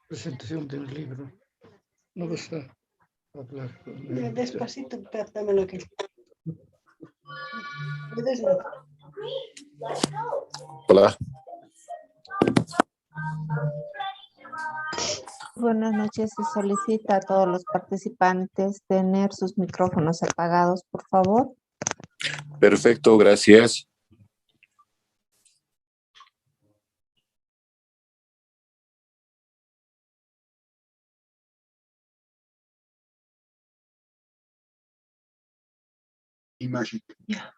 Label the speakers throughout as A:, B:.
A: Presentación de un libro. No vas a hablar.
B: Despacito, dámelo aquí. ¿Puedes no?
C: Hola.
D: Buenas noches. Se solicita a todos los participantes tener sus micrófonos apagados, por favor.
C: Perfecto, gracias.
A: Imagen. Ya.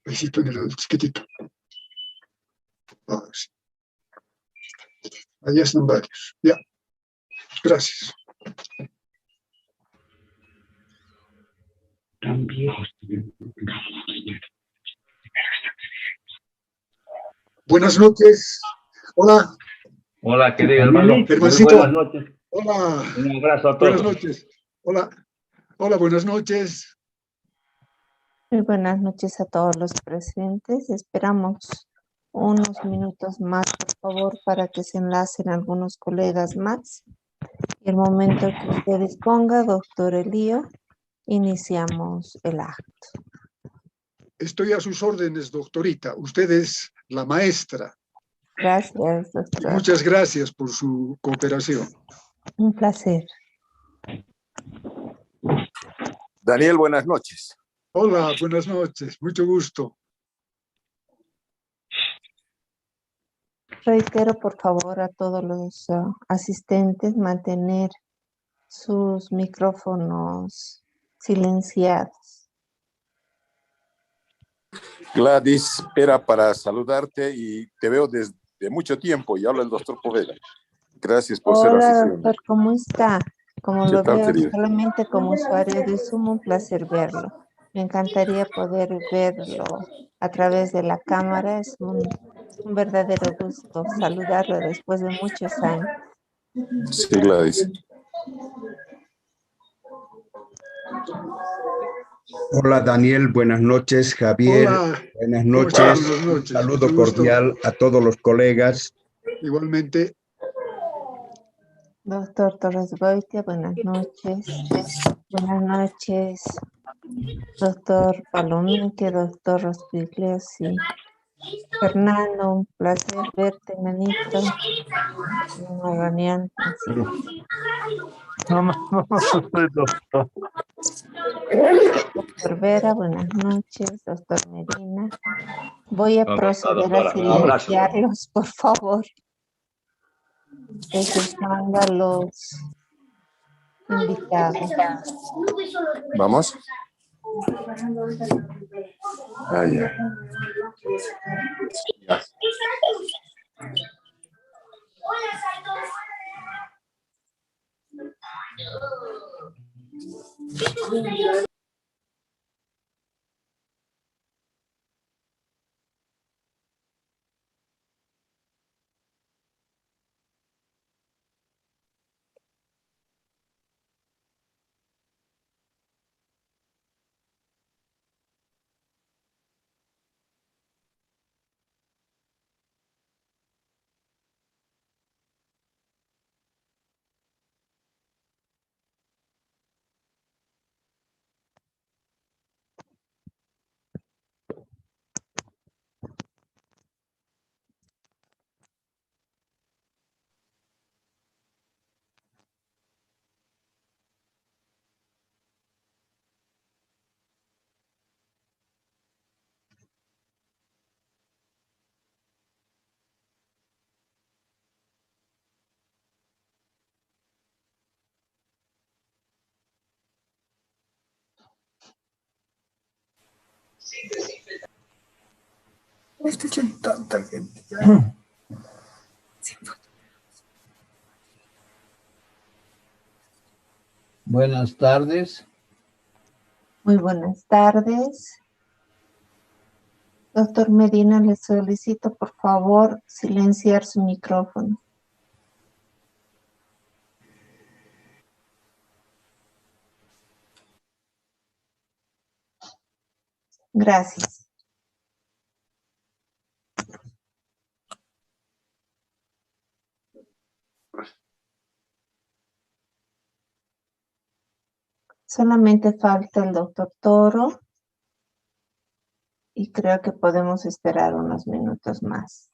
A: Besito en el chiquitito. Ah, sí. Allá están varios. Ya. Gracias. También. Buenas noches. Hola.
E: Hola, querido hermano.
A: Hermancito.
E: Buenas noches.
A: Hola.
E: Un abrazo a todos.
A: Buenas noches. Hola. Hola, buenas noches.
D: Muy buenas noches a todos los presentes. Esperamos unos minutos más, por favor, para que se enlacen algunos colegas más. Y el momento que usted disponga, doctor Elío, iniciamos el acto.
A: Estoy a sus órdenes, doctorita. Usted es la maestra.
D: Gracias,
A: Y
D: doctor.
A: muchas gracias por su cooperación.
D: Un placer.
C: Daniel, buenas noches.
A: Hola, buenas noches. Mucho gusto.
D: Reitero, por favor, a todos los asistentes mantener sus micrófonos silenciados.
C: Gladys, era para saludarte y te veo desde mucho tiempo y habla el doctor Poveda. Gracias por ser
D: Hola,
C: anfitrión.
D: doctor, ¿cómo está? Como
C: ¿Qué
D: lo
C: tal,
D: veo
C: querido?
D: solamente como usuario de Zoom, un placer verlo. Me encantaría poder verlo a través de la cámara. Es un verdadero gusto saludarlo después de muchos años.
C: Sí, Gladys.
F: Hola Daniel, buenas noches. Javier,
A: Hola.
F: buenas
A: ¿Cómo estás?
F: noches.
A: Buenas noches.
F: Un saludo
A: Mucho gusto.
F: cordial a todos los colegas.
A: Igualmente.
D: Doctor Torres Goitia, buenas noches. Buenas noches, doctor Palomeque, doctor Rospigliosi. Fernando, un placer verte, manito. Una reunión así.
E: No soy doctor.
D: Doctor Vera, buenas noches. Doctor Medina. Voy a proceder a
E: Doctora, un abrazo.
D: silenciarlos, por favor. Exceptuando a los invitados.
C: ¿Vamos? Ah, ya. Ya.
A: Estoy con tanta gente.
G: Buenas tardes.
D: Muy buenas tardes. Doctor Medina, le solicito por favor silenciar su micrófono. Gracias. Solamente falta el doctor Toro y creo que podemos esperar unos minutos más.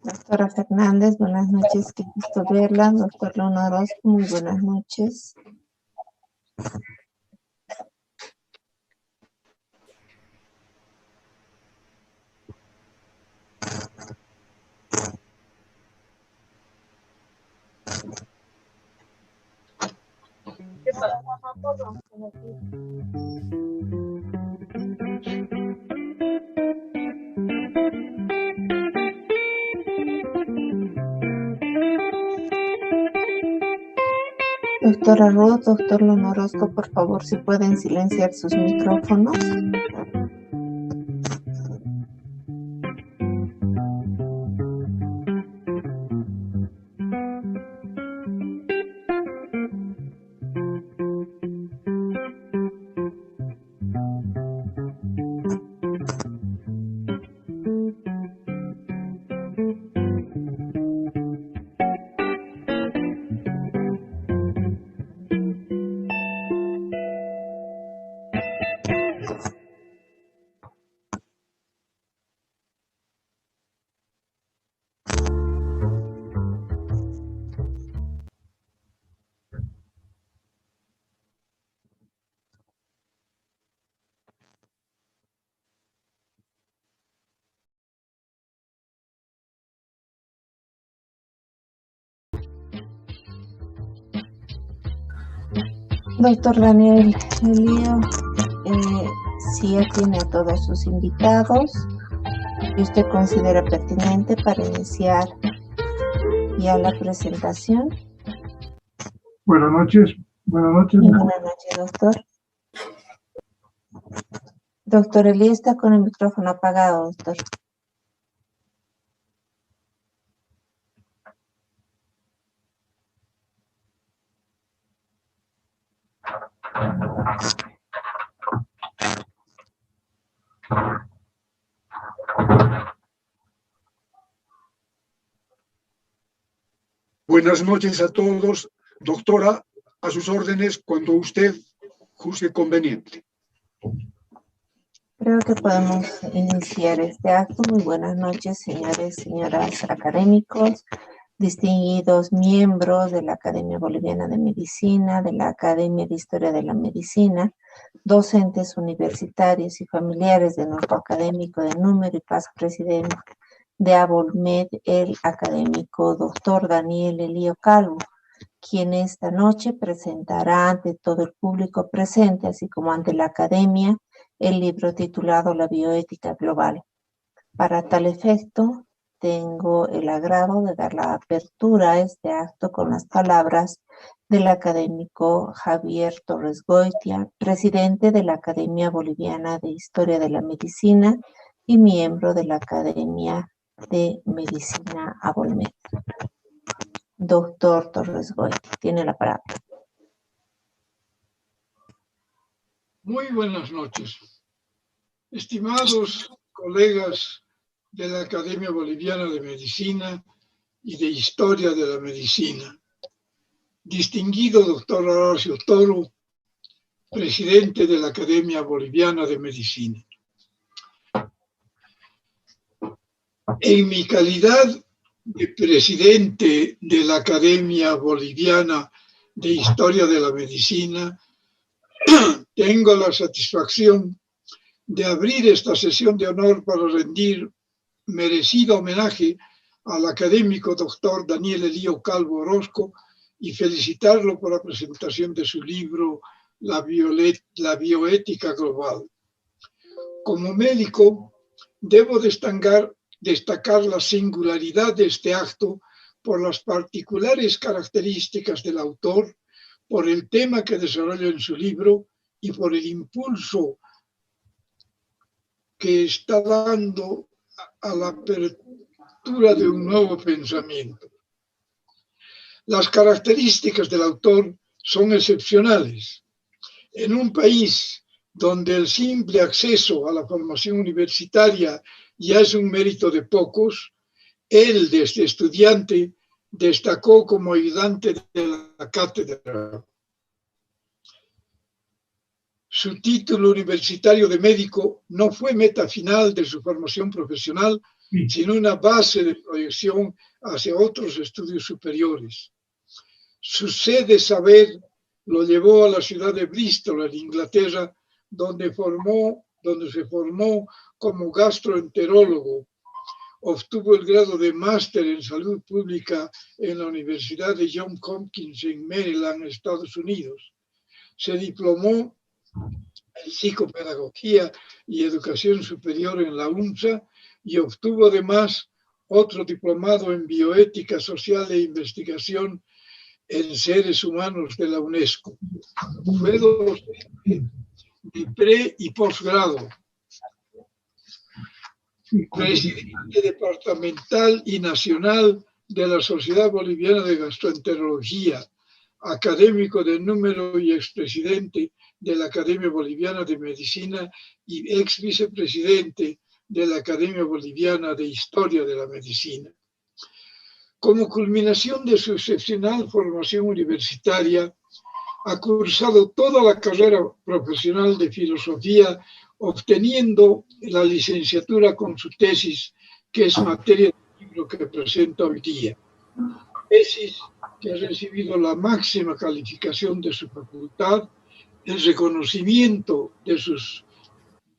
D: Doctora Fernández, buenas noches, qué gusto verla. Doctor León Orozco, muy buenas noches. Doctora Ruth, doctor León Orozco, por favor, si pueden silenciar sus micrófonos. Doctor Daniel Elío, si ya tiene a todos sus invitados y usted considera pertinente para iniciar ya la presentación.
A: Buenas noches. Buenas noches.
D: Buenas noches, doctor. Doctor Elío está con el micrófono apagado, doctor.
A: Buenas noches a todos. Doctora, a sus órdenes cuando usted juzgue conveniente.
D: Creo que podemos iniciar este acto. Muy buenas noches, señores, señoras académicos, distinguidos miembros de la Academia Boliviana de Medicina, de la Academia de Historia de la Medicina, docentes universitarios y familiares de nuestro académico de número y past presidente de ABOLMED, el académico doctor Daniel Elío Calvo, quien esta noche presentará ante todo el público presente, así como ante la academia, el libro titulado La bioética global. Para tal efecto, tengo el agrado de dar la apertura a este acto con las palabras del académico Javier Torres Goitia, presidente de la Academia Boliviana de Historia de la Medicina y miembro de la Academia de Medicina ABOLMED. Doctor Torres Goitia, tiene la palabra.
A: Muy buenas noches. Estimados colegas de la Academia Boliviana de Medicina y de Historia de la Medicina, distinguido doctor Horacio Toro, presidente de la Academia Boliviana de Medicina. En mi calidad de presidente de la Academia Boliviana de Historia de la Medicina, tengo la satisfacción de abrir esta sesión de honor para rendir merecido homenaje al académico doctor Daniel Elío Calvo Orozco y felicitarlo por la presentación de su libro La bioética global. Como médico, debo destacar la singularidad de este acto por las particulares características del autor, por el tema que desarrolla en su libro y por el impulso que está dando a la apertura de un nuevo pensamiento. Las características del autor son excepcionales. En un país donde el simple acceso a la formación universitaria ya es un mérito de pocos, él, desde estudiante, destacó como ayudante de la cátedra. Su título universitario de médico no fue meta final de su formación profesional, sino una base de proyección hacia otros estudios superiores. Su sed de saber lo llevó a la ciudad de Bristol, en Inglaterra, donde se formó como gastroenterólogo. Obtuvo el grado de máster en salud pública en la Universidad de Johns Hopkins en Maryland, Estados Unidos. Se diplomó en psicopedagogía y educación superior en la UNSA y obtuvo además otro diplomado en bioética social e investigación en seres humanos de la UNESCO. Fue docente de pre y posgrado, presidente departamental y nacional de la Sociedad Boliviana de Gastroenterología, académico de número y expresidente de la Academia Boliviana de Medicina y ex vicepresidente de la Academia Boliviana de Historia de la Medicina. Como culminación de su excepcional formación universitaria, ha cursado toda la carrera profesional de filosofía, obteniendo la licenciatura con su tesis, que es materia del libro que presenta hoy día. Tesis que ha recibido la máxima calificación de su facultad, el reconocimiento de sus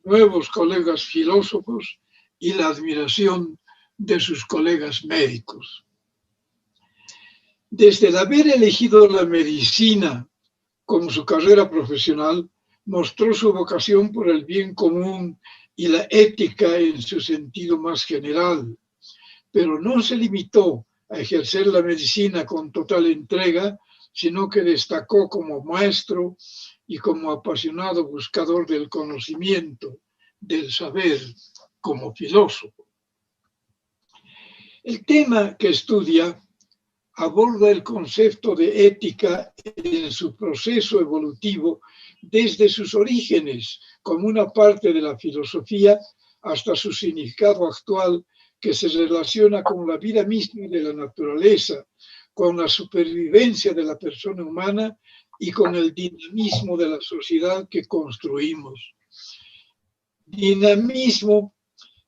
A: nuevos colegas filósofos y la admiración de sus colegas médicos. Desde el haber elegido la medicina como su carrera profesional, mostró su vocación por el bien común y la ética en su sentido más general, pero no se limitó a ejercer la medicina con total entrega, sino que destacó como maestro y como apasionado buscador del conocimiento, del saber, como filósofo. El tema que estudia aborda el concepto de ética en su proceso evolutivo desde sus orígenes como una parte de la filosofía hasta su significado actual, que se relaciona con la vida misma de la naturaleza, con la supervivencia de la persona humana y con el dinamismo de la sociedad que construimos. dinamismo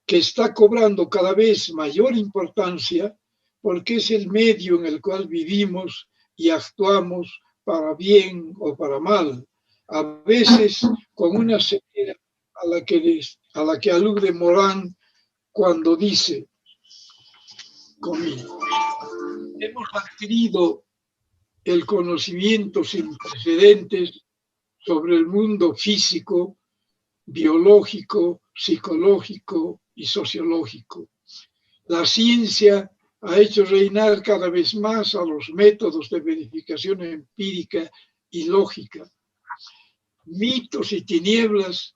A: que está cobrando cada vez mayor importancia porque es el medio en el cual vivimos y actuamos para bien o para mal, a veces con una ceguera a la que alude Morán cuando dice, conmigo, hemos adquirido el conocimiento sin precedentes sobre el mundo físico, biológico, psicológico y sociológico. La ciencia ha hecho reinar cada vez más a los métodos de verificación empírica y lógica. Mitos y tinieblas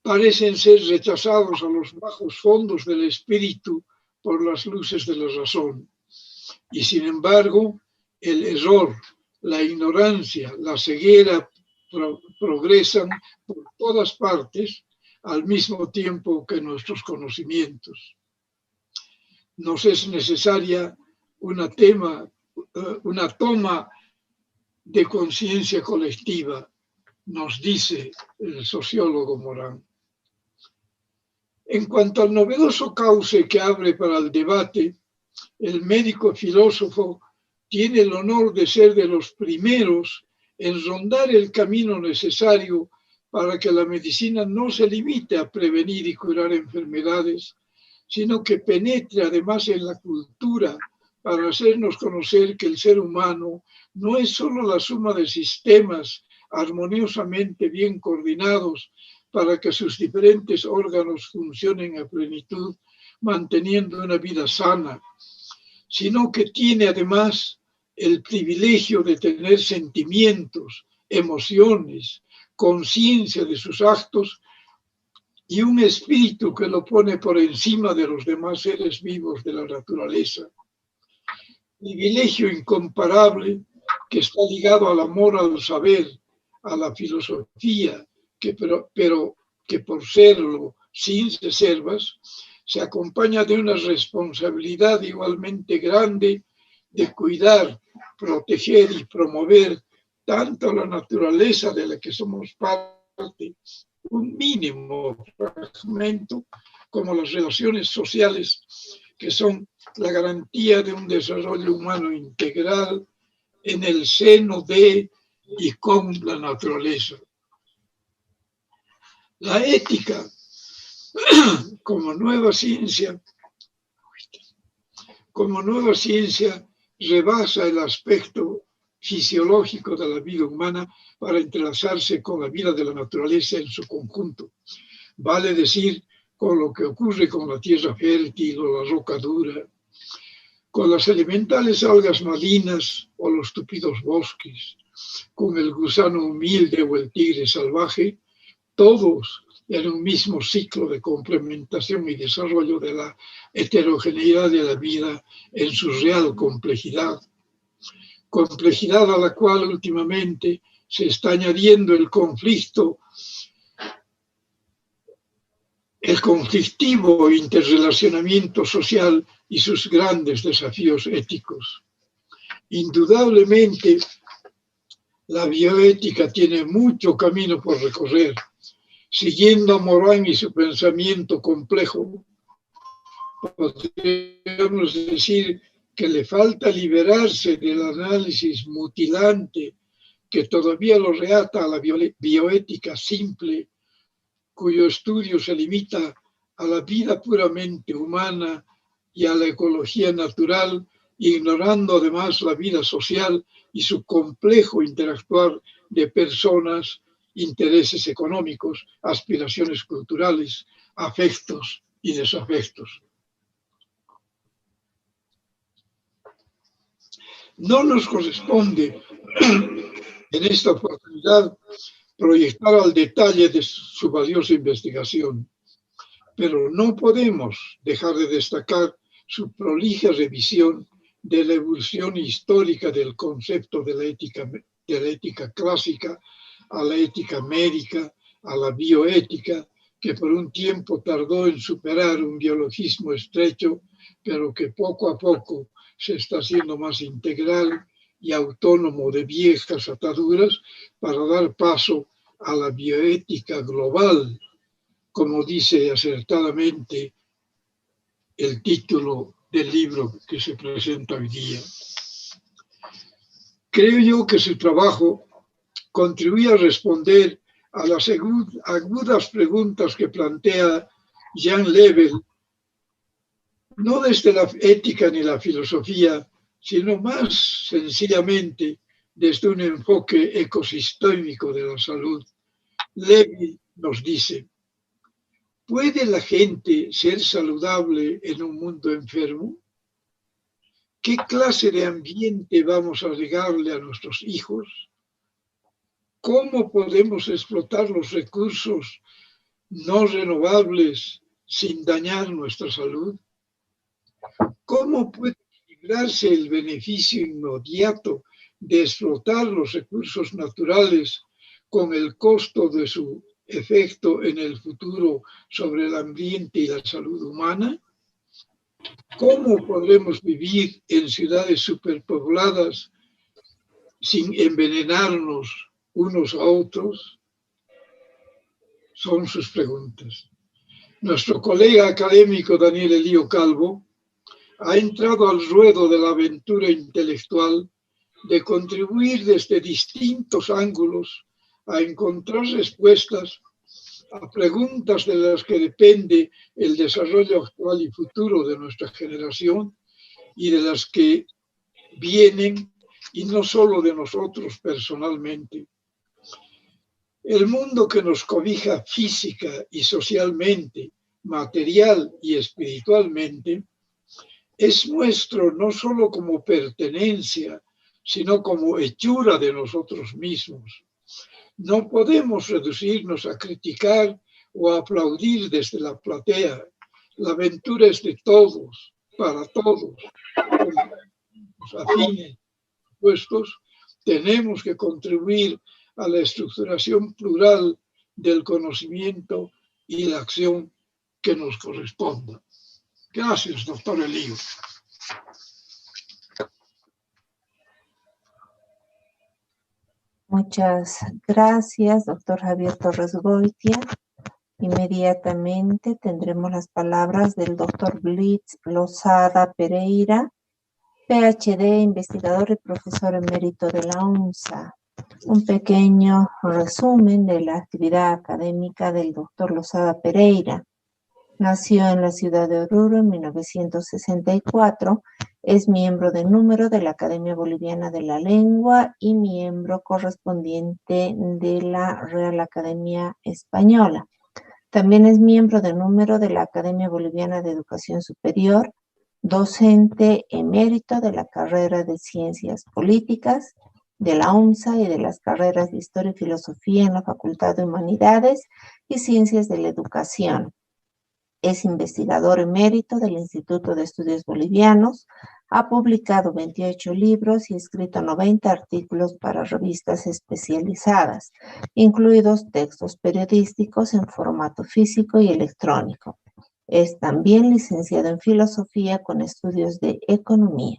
A: parecen ser rechazados a los bajos fondos del espíritu por las luces de la razón. Y sin embargo, el error, la ignorancia, la ceguera progresan por todas partes al mismo tiempo que nuestros conocimientos. Nos es necesaria una toma de conciencia colectiva, nos dice el sociólogo Morán. En cuanto al novedoso cauce que abre para el debate, el médico filósofo tiene el honor de ser de los primeros en rondar el camino necesario para que la medicina no se limite a prevenir y curar enfermedades, sino que penetre además en la cultura para hacernos conocer que el ser humano no es solo la suma de sistemas armoniosamente bien coordinados para que sus diferentes órganos funcionen a plenitud, manteniendo una vida sana, sino que tiene además el privilegio de tener sentimientos, emociones, conciencia de sus actos y un espíritu que lo pone por encima de los demás seres vivos de la naturaleza. Privilegio incomparable que está ligado al amor al saber, a la filosofía, pero que por serlo sin reservas, se acompaña de una responsabilidad igualmente grande de cuidar, proteger y promover tanto la naturaleza de la que somos parte, un mínimo fragmento, como las relaciones sociales que son la garantía de un desarrollo humano integral en el seno de y con la naturaleza. La ética, como nueva ciencia, rebasa el aspecto fisiológico de la vida humana para entrelazarse con la vida de la naturaleza en su conjunto. Vale decir, con lo que ocurre con la tierra fértil o la roca dura, con las elementales algas marinas o los tupidos bosques, con el gusano humilde o el tigre salvaje, todos en un mismo ciclo de complementación y desarrollo de la heterogeneidad de la vida en su real complejidad. Complejidad a la cual últimamente se está añadiendo el conflictivo interrelacionamiento social y sus grandes desafíos éticos. Indudablemente, la bioética tiene mucho camino por recorrer. Siguiendo a Morán y su pensamiento complejo, podríamos decir que le falta liberarse del análisis mutilante que todavía lo reata a la bioética simple, cuyo estudio se limita a la vida puramente humana y a la ecología natural, ignorando además la vida social y su complejo interactuar de personas, intereses económicos, aspiraciones culturales, afectos y desafectos. No nos corresponde en esta oportunidad proyectar al detalle de su valiosa investigación, pero no podemos dejar de destacar su prolija revisión de la evolución histórica del concepto de la ética clásica a la ética médica, a la bioética, que por un tiempo tardó en superar un biologismo estrecho, pero que poco a poco se está haciendo más integral y autónomo de viejas ataduras para dar paso a la bioética global, como dice acertadamente el título del libro que se presenta hoy día. Creo yo que su trabajo contribuye a responder a las agudas preguntas que plantea Jean Lebel, no desde la ética ni la filosofía, sino más sencillamente desde un enfoque ecosistémico de la salud. Lebel nos dice: ¿puede la gente ser saludable en un mundo enfermo? ¿Qué clase de ambiente vamos a legarle a nuestros hijos? ¿Cómo podemos explotar los recursos no renovables sin dañar nuestra salud? ¿Cómo puede equilibrarse el beneficio inmediato de explotar los recursos naturales con el costo de su efecto en el futuro sobre el ambiente y la salud humana? ¿Cómo podremos vivir en ciudades superpobladas sin envenenarnos unos a otros? Son sus preguntas. Nuestro colega académico Daniel Elío Calvo ha entrado al ruedo de la aventura intelectual de contribuir desde distintos ángulos a encontrar respuestas a preguntas de las que depende el desarrollo actual y futuro de nuestra generación y de las que vienen, y no solo de nosotros personalmente. El mundo que nos cobija física y socialmente, material y espiritualmente, es nuestro no solo como pertenencia, sino como hechura de nosotros mismos. No podemos reducirnos a criticar o a aplaudir desde la platea. La aventura es de todos, para todos. Los afines, puestos, tenemos que contribuir a la estructuración plural del conocimiento y la acción que nos corresponda. Gracias, doctor Elío.
D: Muchas gracias, doctor Javier Torres Goitia. Inmediatamente tendremos las palabras del doctor Blitz Lozada Pereira, PhD, investigador y profesor emérito de la UNSA. Un pequeño resumen de la actividad académica del doctor Lozada Pereira. Nació en la ciudad de Oruro en 1964, es miembro de número de la Academia Boliviana de la Lengua y miembro correspondiente de la Real Academia Española. También es miembro de número de la Academia Boliviana de Educación Superior, docente emérito de la carrera de Ciencias Políticas, de la UNSA y de las carreras de Historia y Filosofía en la Facultad de Humanidades y Ciencias de la Educación. Es investigador emérito del Instituto de Estudios Bolivianos, ha publicado 28 libros y escrito 90 artículos para revistas especializadas, incluidos textos periodísticos en formato físico y electrónico. Es también licenciado en Filosofía con estudios de Economía.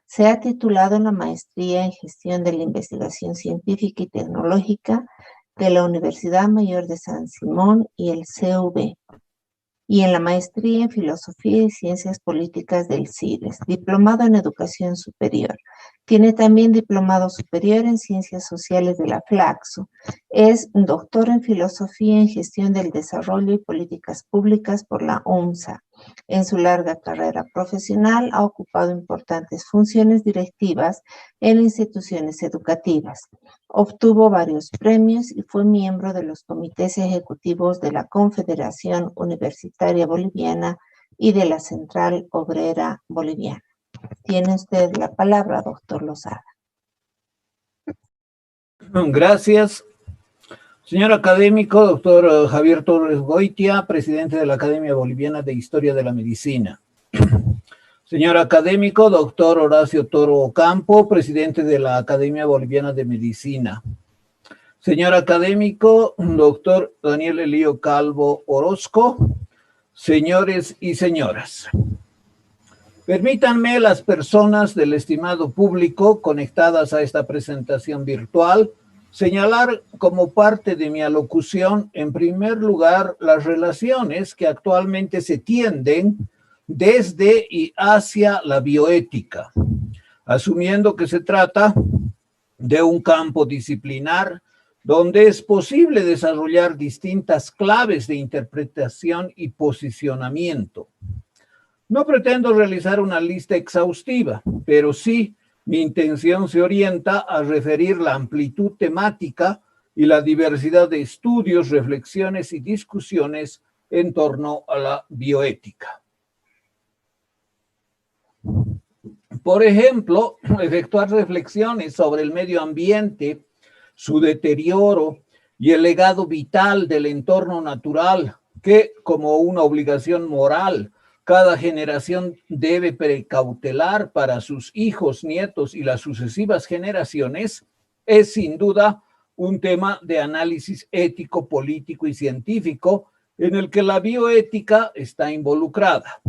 D: Se ha titulado en la Maestría en Gestión de la Investigación Científica y Tecnológica de la Universidad Mayor de San Simón y el CV. Y en la Maestría en Filosofía y Ciencias Políticas del CIDES, diplomado en Educación Superior. Tiene también diplomado superior en Ciencias Sociales de la Flaxo. Es doctor en Filosofía en Gestión del Desarrollo y Políticas Públicas por la UNSA. En su larga carrera profesional ha ocupado importantes funciones directivas en instituciones educativas. Obtuvo varios premios y fue miembro de los comités ejecutivos de la Confederación Universitaria Boliviana y de la Central Obrera Boliviana. Tiene usted la palabra, doctor Lozada.
G: Gracias. Señor académico, doctor Javier Torres Goitia, presidente de la Academia Boliviana de Historia de la Medicina. Señor académico, doctor Horacio Toro Ocampo, presidente de la Academia Boliviana de Medicina. Señor académico, doctor Daniel Elío Calvo Orozco, señores y señoras. Permítanme, las personas del estimado público conectadas a esta presentación virtual, señalar como parte de mi alocución, en primer lugar, las relaciones que actualmente se tienden desde y hacia la bioética, asumiendo que se trata de un campo disciplinar donde es posible desarrollar distintas claves de interpretación y posicionamiento. No pretendo realizar una lista exhaustiva, pero sí mi intención se orienta a referir la amplitud temática y la diversidad de estudios, reflexiones y discusiones en torno a la bioética. Por ejemplo, efectuar reflexiones sobre el medio ambiente, su deterioro y el legado vital del entorno natural, que como una obligación moral, cada generación debe precautelar para sus hijos, nietos y las sucesivas generaciones, es sin duda un tema de análisis ético, político y científico en el que la bioética está involucrada.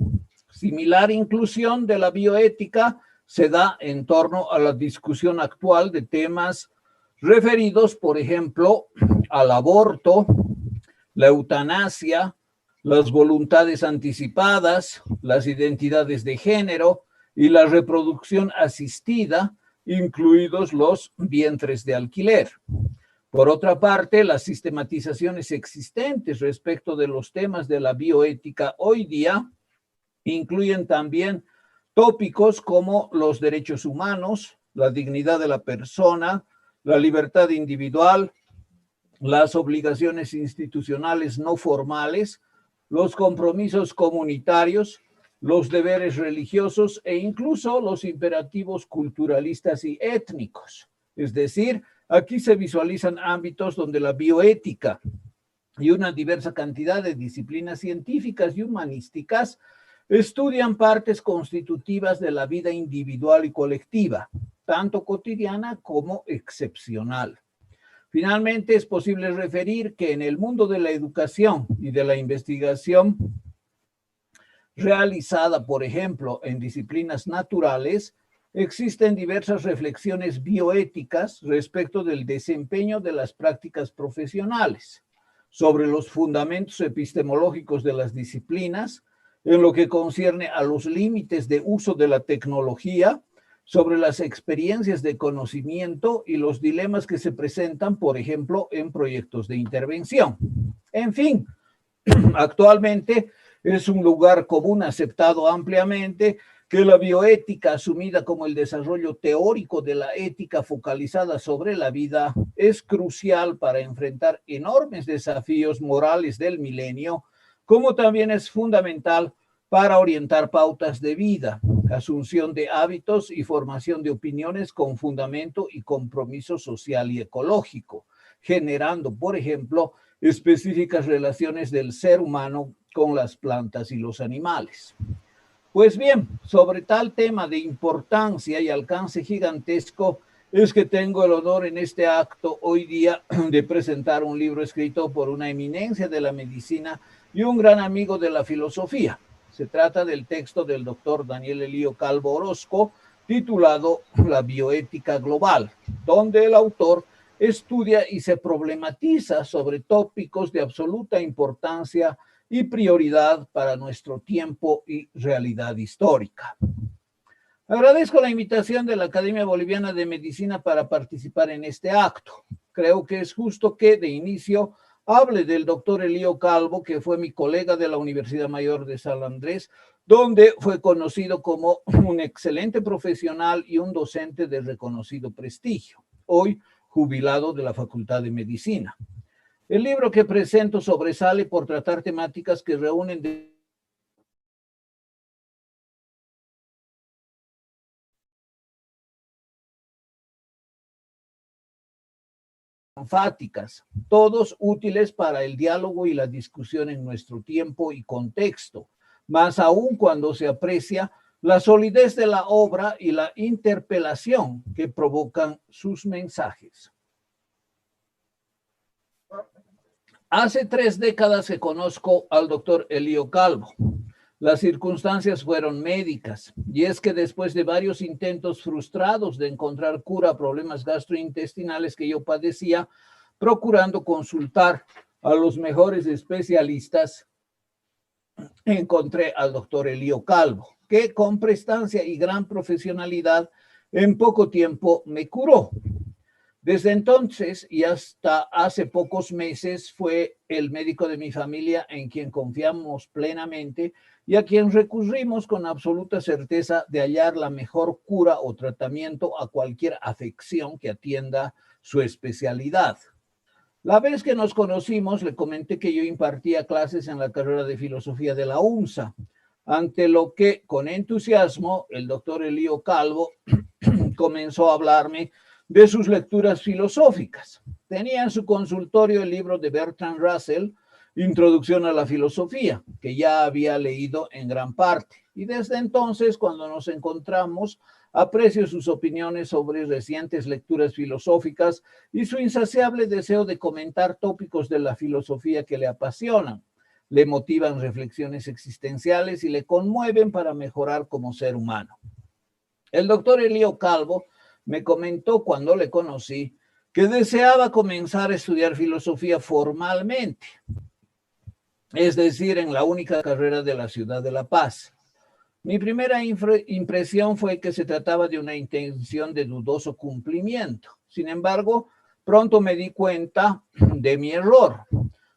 G: Similar inclusión de la bioética se da en torno a la discusión actual de temas referidos, por ejemplo, al aborto, la eutanasia, las voluntades anticipadas, las identidades de género y la reproducción asistida, incluidos los vientres de alquiler. Por otra parte, las sistematizaciones existentes respecto de los temas de la bioética hoy día incluyen también tópicos como los derechos humanos, la dignidad de la persona, la libertad individual, las obligaciones institucionales no formales, los compromisos comunitarios, los deberes religiosos e incluso los imperativos culturalistas y étnicos. Es decir, aquí se visualizan ámbitos donde la bioética y una diversa cantidad de disciplinas científicas y humanísticas estudian partes constitutivas de la vida individual y colectiva, tanto cotidiana como excepcional. Finalmente, es posible referir que en el mundo de la educación y de la investigación realizada, por ejemplo, en disciplinas naturales, existen diversas reflexiones bioéticas respecto del desempeño de las prácticas profesionales, sobre los fundamentos epistemológicos de las disciplinas, en lo que concierne a los límites de uso de la tecnología, sobre las experiencias de conocimiento y los dilemas que se presentan, por ejemplo, en proyectos de intervención. En fin, actualmente es un lugar común aceptado ampliamente que la bioética, asumida como el desarrollo teórico de la ética focalizada sobre la vida, es crucial para enfrentar enormes desafíos morales del milenio, como también es fundamental para orientar pautas de vida, asunción de hábitos y formación de opiniones con fundamento y compromiso social y ecológico, generando, por ejemplo, específicas relaciones del ser humano con las plantas y los animales. Pues bien, sobre tal tema de importancia y alcance gigantesco, es que tengo el honor en este acto hoy día de presentar un libro escrito por una eminencia de la medicina y un gran amigo de la filosofía. Se trata del texto del doctor Daniel Elío Calvo Orozco, titulado La bioética global, donde el autor estudia y se problematiza sobre tópicos de absoluta importancia y prioridad para nuestro tiempo y realidad histórica. Agradezco la invitación de la Academia Boliviana de Medicina para participar en este acto. Creo que es justo que de inicio hable del doctor Elío Calvo, que fue mi colega de la Universidad Mayor de San Andrés, donde fue conocido como un excelente profesional y un docente de reconocido prestigio, hoy jubilado de la Facultad de Medicina. El libro que presento sobresale por tratar temáticas que reúnen enfáticas, todos útiles para el diálogo y la discusión en nuestro tiempo y contexto, más aún cuando se aprecia la solidez de la obra y la interpelación que provocan sus mensajes. Hace 3 décadas que conozco al doctor Elío Calvo. Las circunstancias fueron médicas, y es que después de varios intentos frustrados de encontrar cura a problemas gastrointestinales que yo padecía, procurando consultar a los mejores especialistas, encontré al doctor Elío Calvo, que con prestancia y gran profesionalidad en poco tiempo me curó. Desde entonces y hasta hace pocos meses fue el médico de mi familia en quien confiamos plenamente y a quien recurrimos con absoluta certeza de hallar la mejor cura o tratamiento a cualquier afección que atienda su especialidad. La vez que nos conocimos, le comenté que yo impartía clases en la carrera de filosofía de la UNSA, ante lo que, con entusiasmo, el doctor Elío Calvo comenzó a hablarme de sus lecturas filosóficas. Tenía en su consultorio el libro de Bertrand Russell, Introducción a la Filosofía, que ya había leído en gran parte. Y desde entonces, cuando nos encontramos, aprecio sus opiniones sobre recientes lecturas filosóficas y su insaciable deseo de comentar tópicos de la filosofía que le apasionan, le motivan reflexiones existenciales y le conmueven para mejorar como ser humano. El doctor Elío Calvo me comentó cuando le conocí que deseaba comenzar a estudiar filosofía formalmente, es decir, en la única carrera de la ciudad de La Paz. Mi primera impresión fue que se trataba de una intención de dudoso cumplimiento. Sin embargo, pronto me di cuenta de mi error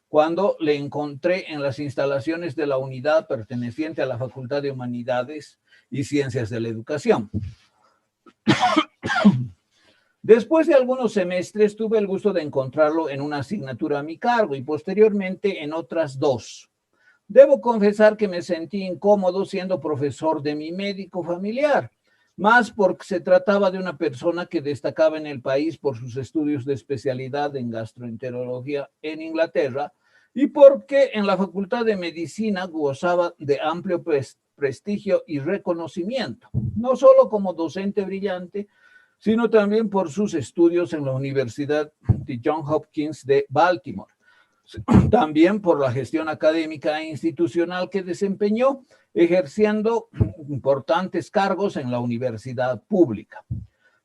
G: cuando le encontré en las instalaciones de la unidad perteneciente a la Facultad de Humanidades y Ciencias de la Educación. Después de algunos semestres tuve el gusto de encontrarlo en una asignatura a mi cargo y posteriormente en otras dos. Debo confesar que me sentí incómodo siendo profesor de mi médico familiar, más porque se trataba de una persona que destacaba en el país por sus estudios de especialidad en gastroenterología en Inglaterra y porque en la Facultad de Medicina gozaba de amplio prestigio y reconocimiento, no solo como docente brillante, sino también por sus estudios en la Universidad de Johns Hopkins de Baltimore. También por la gestión académica e institucional que desempeñó, ejerciendo importantes cargos en la universidad pública.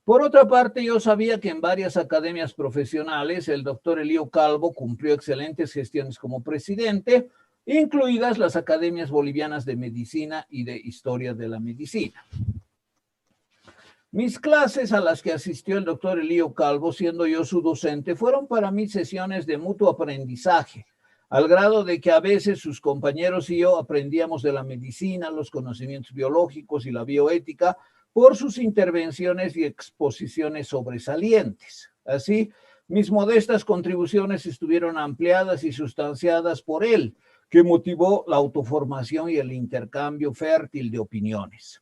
G: Por otra parte, yo sabía que en varias academias profesionales el doctor Elío Calvo cumplió excelentes gestiones como presidente, incluidas las academias bolivianas de medicina y de historia de la medicina. Mis clases a las que asistió el doctor Elío Calvo, siendo yo su docente, fueron para mí sesiones de mutuo aprendizaje, al grado de que a veces sus compañeros y yo aprendíamos de la medicina, los conocimientos biológicos y la bioética por sus intervenciones y exposiciones sobresalientes. Así, mis modestas contribuciones estuvieron ampliadas y sustanciadas por él, que motivó la autoformación y el intercambio fértil de opiniones.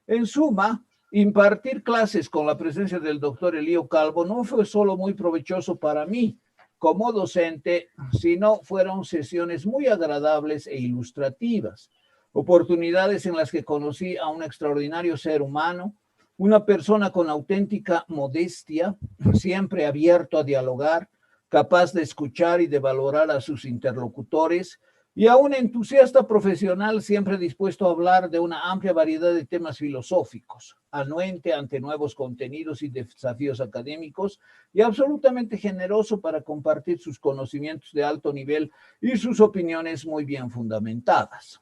G: En suma, impartir clases con la presencia del doctor Elío Calvo no fue solo muy provechoso para mí como docente, sino fueron sesiones muy agradables e ilustrativas, oportunidades en las que conocí a un extraordinario ser humano, una persona con auténtica modestia, siempre abierto a dialogar, capaz de escuchar y de valorar a sus interlocutores, y a un entusiasta profesional siempre dispuesto a hablar de una amplia variedad de temas filosóficos, anuente ante nuevos contenidos y desafíos académicos y absolutamente generoso para compartir sus conocimientos de alto nivel y sus opiniones muy bien fundamentadas.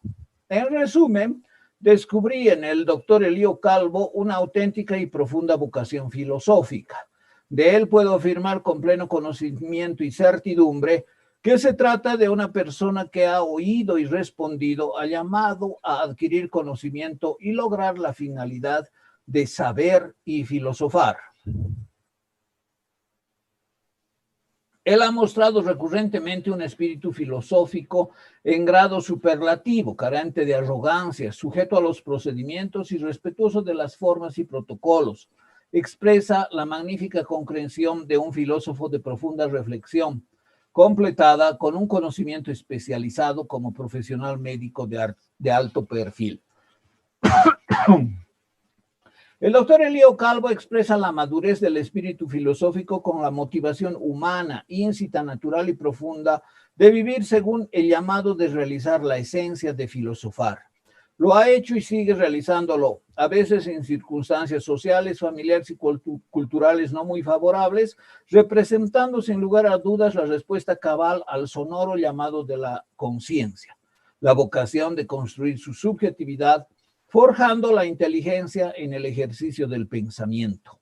G: En resumen, descubrí en el doctor Elío Calvo una auténtica y profunda vocación filosófica. De él puedo afirmar con pleno conocimiento y certidumbre que se trata de una persona que ha oído y respondido al llamado a adquirir conocimiento y lograr la finalidad de saber y filosofar. Él ha mostrado recurrentemente un espíritu filosófico en grado superlativo, carente de arrogancia, sujeto a los procedimientos y respetuoso de las formas y protocolos. Expresa la magnífica comprensión de un filósofo de profunda reflexión, completada con un conocimiento especializado como profesional médico de alto perfil. El doctor Elío Calvo expresa la madurez del espíritu filosófico con la motivación humana, íncita, natural y profunda de vivir según el llamado de realizar la esencia de filosofar. Lo ha hecho y sigue realizándolo, a veces en circunstancias sociales, familiares y culturales no muy favorables, representando sin lugar a dudas la respuesta cabal al sonoro llamado de la conciencia, la vocación de construir su subjetividad, forjando la inteligencia en el ejercicio del pensamiento.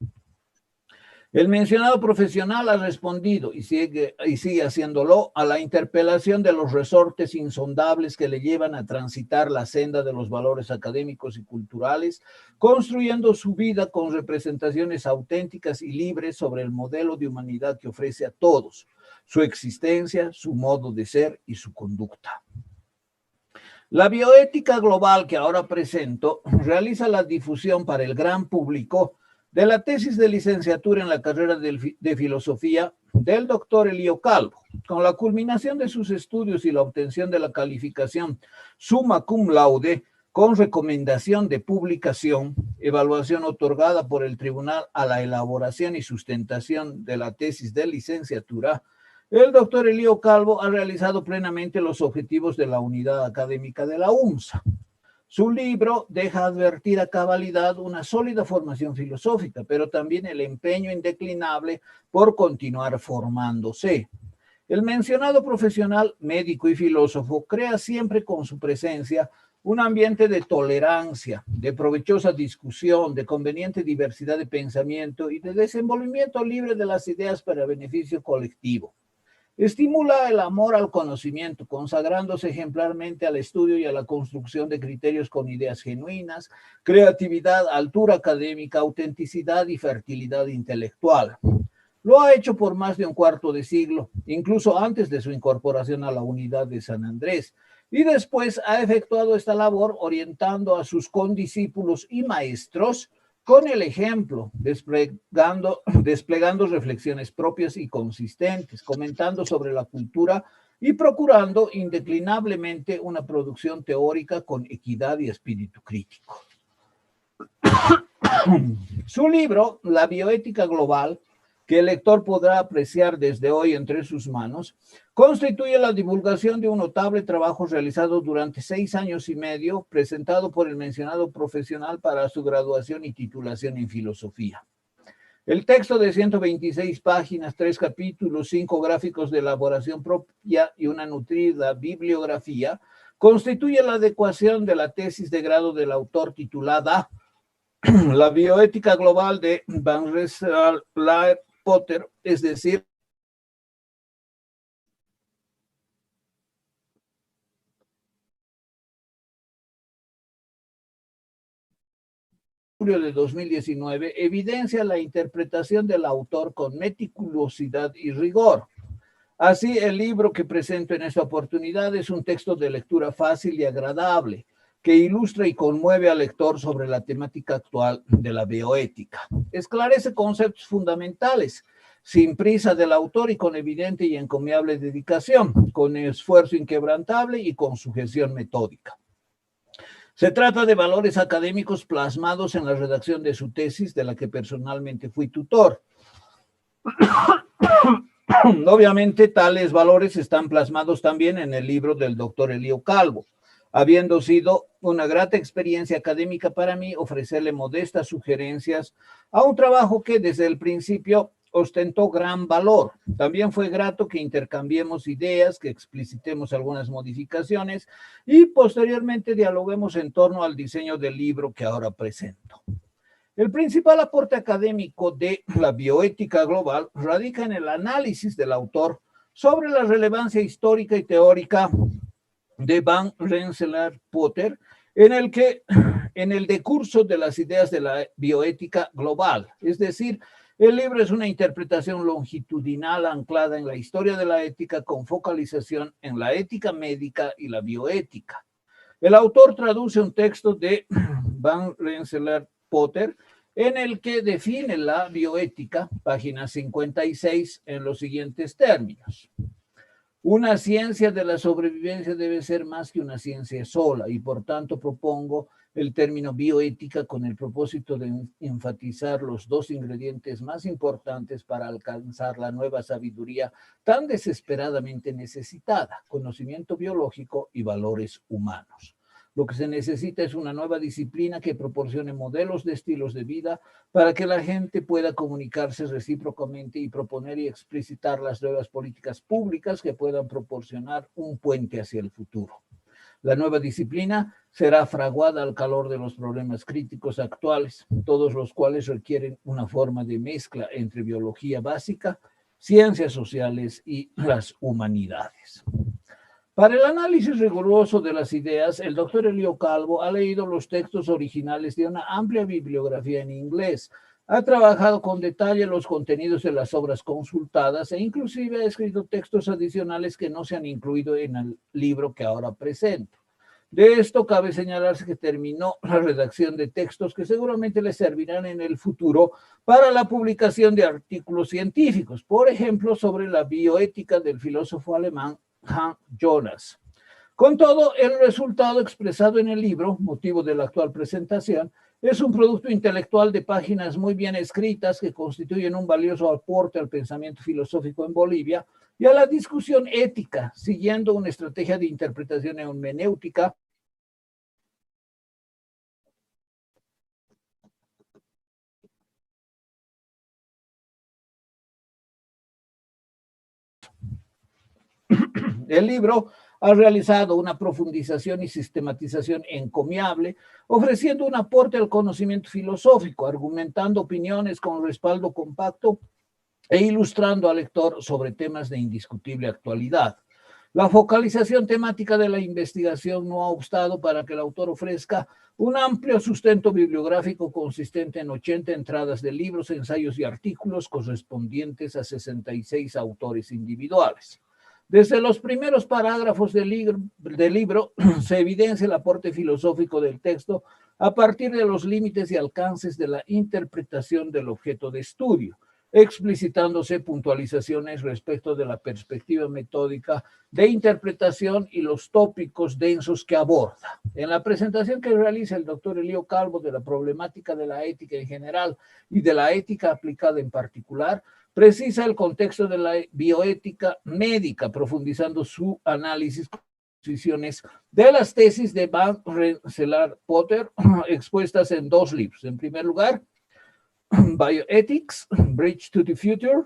G: El mencionado profesional ha respondido y sigue haciéndolo a la interpelación de los resortes insondables que le llevan a transitar la senda de los valores académicos y culturales, construyendo su vida con representaciones auténticas y libres sobre el modelo de humanidad que ofrece a todos, su existencia, su modo de ser y su conducta. La bioética global que ahora presento realiza la difusión para el gran público de la tesis de licenciatura en la carrera de filosofía del doctor Elío Calvo. Con la culminación de sus estudios y la obtención de la calificación summa cum laude, con recomendación de publicación, evaluación otorgada por el tribunal a la elaboración y sustentación de la tesis de licenciatura, el doctor Elío Calvo ha realizado plenamente los objetivos de la unidad académica de la UMSA. Su libro deja advertir a cabalidad una sólida formación filosófica, pero también el empeño indeclinable por continuar formándose. El mencionado profesional, médico y filósofo, crea siempre con su presencia un ambiente de tolerancia, de provechosa discusión, de conveniente diversidad de pensamiento y de desenvolvimiento libre de las ideas para beneficio colectivo. Estimula el amor al conocimiento, consagrándose ejemplarmente al estudio y a la construcción de criterios con ideas genuinas, creatividad, altura académica, autenticidad y fertilidad intelectual. Lo ha hecho por más de un cuarto de siglo, incluso antes de su incorporación a la unidad de San Andrés, y después ha efectuado esta labor orientando a sus condiscípulos y maestros con el ejemplo, desplegando reflexiones propias y consistentes, comentando sobre la cultura y procurando indeclinablemente una producción teórica con equidad y espíritu crítico. Su libro, La bioética global, que el lector podrá apreciar desde hoy entre sus manos, constituye la divulgación de un notable trabajo realizado durante 6 años y medio, presentado por el mencionado profesional para su graduación y titulación en filosofía. El texto de 126 páginas, 3 capítulos, 5 gráficos de elaboración propia y una nutrida bibliografía, constituye la adecuación de la tesis de grado del autor titulada La bioética global de Van Rensselaer Potter, es decir, julio de 2019, evidencia la interpretación del autor con meticulosidad y rigor. Así, el libro que presento en esta oportunidad es un texto de lectura fácil y agradable, que ilustra y conmueve al lector sobre la temática actual de la bioética. Esclarece conceptos fundamentales, sin prisa del autor y con evidente y encomiable dedicación, con esfuerzo inquebrantable y con sujeción metódica. Se trata de valores académicos plasmados en la redacción de su tesis, de la que personalmente fui tutor. Obviamente, tales valores están plasmados también en el libro del doctor Elío Calvo, habiendo sido una grata experiencia académica para mí ofrecerle modestas sugerencias a un trabajo que desde el principio ostentó gran valor. También fue grato que intercambiemos ideas, que explicitemos algunas modificaciones y posteriormente dialoguemos en torno al diseño del libro que ahora presento. El principal aporte académico de la bioética global radica en el análisis del autor sobre la relevancia histórica y teórica de Van Rensselaer Potter en el decurso de las ideas de la bioética global. Es decir, el libro es una interpretación longitudinal anclada en la historia de la ética con focalización en la ética médica y la bioética. El autor traduce un texto de Van Rensselaer Potter en el que define la bioética, página 56, en los siguientes términos. Una ciencia de la sobrevivencia debe ser más que una ciencia sola y por tanto propongo el término bioética con el propósito de enfatizar los 2 ingredientes más importantes para alcanzar la nueva sabiduría tan desesperadamente necesitada: conocimiento biológico y valores humanos. Lo que se necesita es una nueva disciplina que proporcione modelos de estilos de vida para que la gente pueda comunicarse recíprocamente y proponer y explicitar las nuevas políticas públicas que puedan proporcionar un puente hacia el futuro. La nueva disciplina será fraguada al calor de los problemas críticos actuales, todos los cuales requieren una forma de mezcla entre biología básica, ciencias sociales y las humanidades. Para el análisis riguroso de las ideas, el doctor Elío Calvo ha leído los textos originales de una amplia bibliografía en inglés, ha trabajado con detalle los contenidos de las obras consultadas e inclusive ha escrito textos adicionales que no se han incluido en el libro que ahora presento. De esto cabe señalarse que terminó la redacción de textos que seguramente le servirán en el futuro para la publicación de artículos científicos, por ejemplo, sobre la bioética del filósofo alemán Hans Jonas. Con todo, el resultado expresado en el libro, motivo de la actual presentación, es un producto intelectual de páginas muy bien escritas que constituyen un valioso aporte al pensamiento filosófico en Bolivia y a la discusión ética, siguiendo una estrategia de interpretación hermenéutica El libro ha realizado una profundización y sistematización encomiable, ofreciendo un aporte al conocimiento filosófico, argumentando opiniones con respaldo compacto e ilustrando al lector sobre temas de indiscutible actualidad. La focalización temática de la investigación no ha obstado para que el autor ofrezca un amplio sustento bibliográfico consistente en 80 entradas de libros, ensayos y artículos correspondientes a 66 autores individuales. Desde los primeros parágrafos del libro se evidencia el aporte filosófico del texto a partir de los límites y alcances de la interpretación del objeto de estudio, explicitándose puntualizaciones respecto de la perspectiva metódica de interpretación y los tópicos densos que aborda. En la presentación que realiza el doctor Elío Calvo de la problemática de la ética en general y de la ética aplicada en particular, precisa el contexto de la bioética médica, profundizando su análisis posiciones de las tesis de Van Rensselaer Potter expuestas en 2 libros. En primer lugar, Bioethics, Bridge to the Future,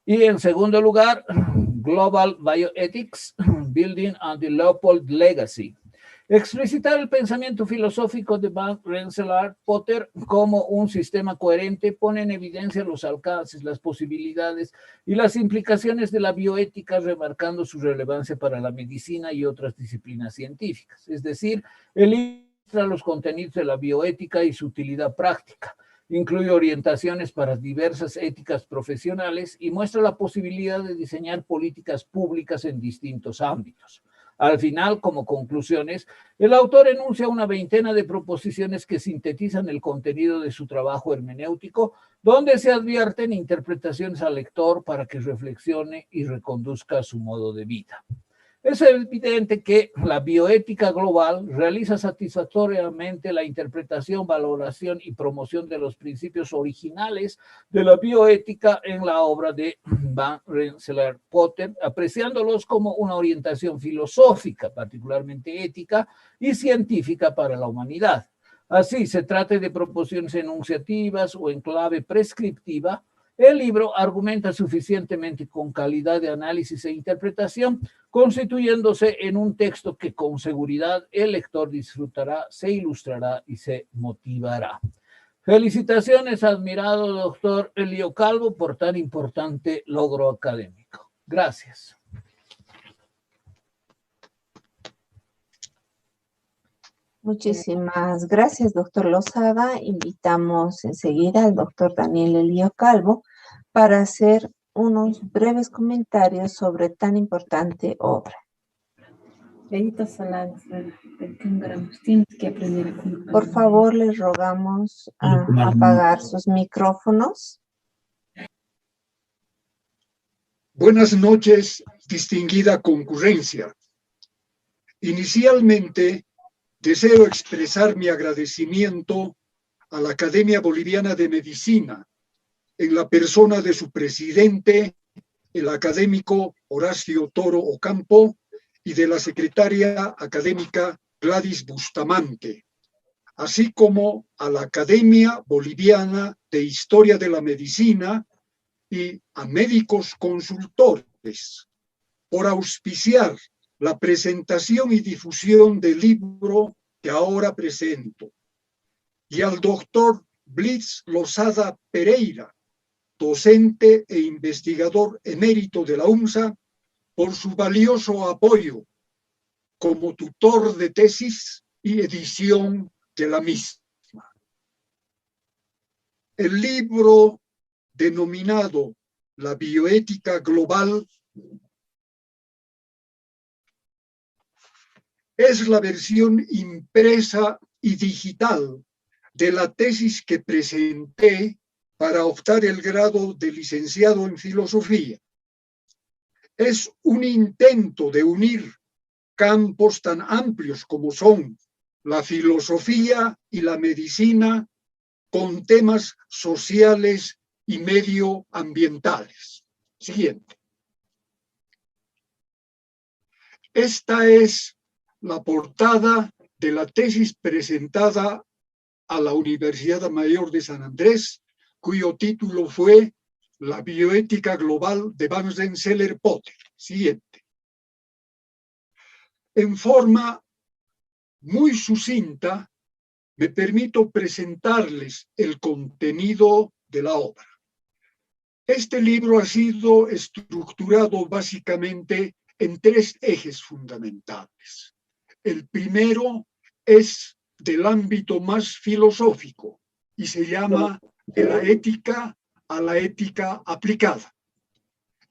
G: y en segundo lugar, Global Bioethics, Building on the Leopold Legacy. Explicitar el pensamiento filosófico de Van Rensselaer Potter como un sistema coherente pone en evidencia los alcances, las posibilidades y las implicaciones de la bioética, remarcando su relevancia para la medicina y otras disciplinas científicas. Es decir, ilustra los contenidos de la bioética y su utilidad práctica. Incluye orientaciones para diversas éticas profesionales y muestra la posibilidad de diseñar políticas públicas en distintos ámbitos. Al final, como conclusiones, el autor enuncia una veintena de proposiciones que sintetizan el contenido de su trabajo hermenéutico, donde se advierten interpretaciones al lector para que reflexione y reconduzca su modo de vida. Es evidente que la bioética global realiza satisfactoriamente la interpretación, valoración y promoción de los principios originales de la bioética en la obra de Van Rensselaer Potter, apreciándolos como una orientación filosófica, particularmente ética y científica para la humanidad. Así, se trate de proposiciones enunciativas o en clave prescriptiva, el libro argumenta suficientemente con calidad de análisis e interpretación, constituyéndose en un texto que con seguridad el lector disfrutará, se ilustrará y se motivará. Felicitaciones, admirado doctor Elío Calvo, por tan importante logro académico. Gracias.
D: Muchísimas gracias, doctor Lozada. Invitamos enseguida al doctor Daniel Elío Calvo para hacer unos breves comentarios sobre tan importante obra. Por favor, les rogamos a apagar sus micrófonos.
A: Buenas noches, distinguida concurrencia. Inicialmente, deseo expresar mi agradecimiento a la Academia Boliviana de Medicina, en la persona de su presidente, el académico Horacio Toro Ocampo, y de la secretaria académica
H: Gladys Bustamante, así como a la Academia Boliviana de Historia de la Medicina y a médicos consultores por auspiciar la presentación y difusión del libro que ahora presento, y al doctor Blitz Losada Pereira, docente e investigador emérito de la UMSA, por su valioso apoyo como tutor de tesis y edición de la misma. El libro denominado La bioética global es la versión impresa y digital de la tesis que presenté para optar el grado de licenciado en filosofía. Es un intento de unir campos tan amplios como son la filosofía y la medicina con temas sociales y medioambientales. Siguiente. Esta es la portada de la tesis presentada a la Universidad Mayor de San Andrés, cuyo título fue La bioética global de Van Rensselaer-Potter. Siguiente. En forma muy sucinta, me permito presentarles el contenido de la obra. Este libro ha sido estructurado básicamente en tres ejes fundamentales. El primero es del ámbito más filosófico y se llama de la ética a la ética aplicada.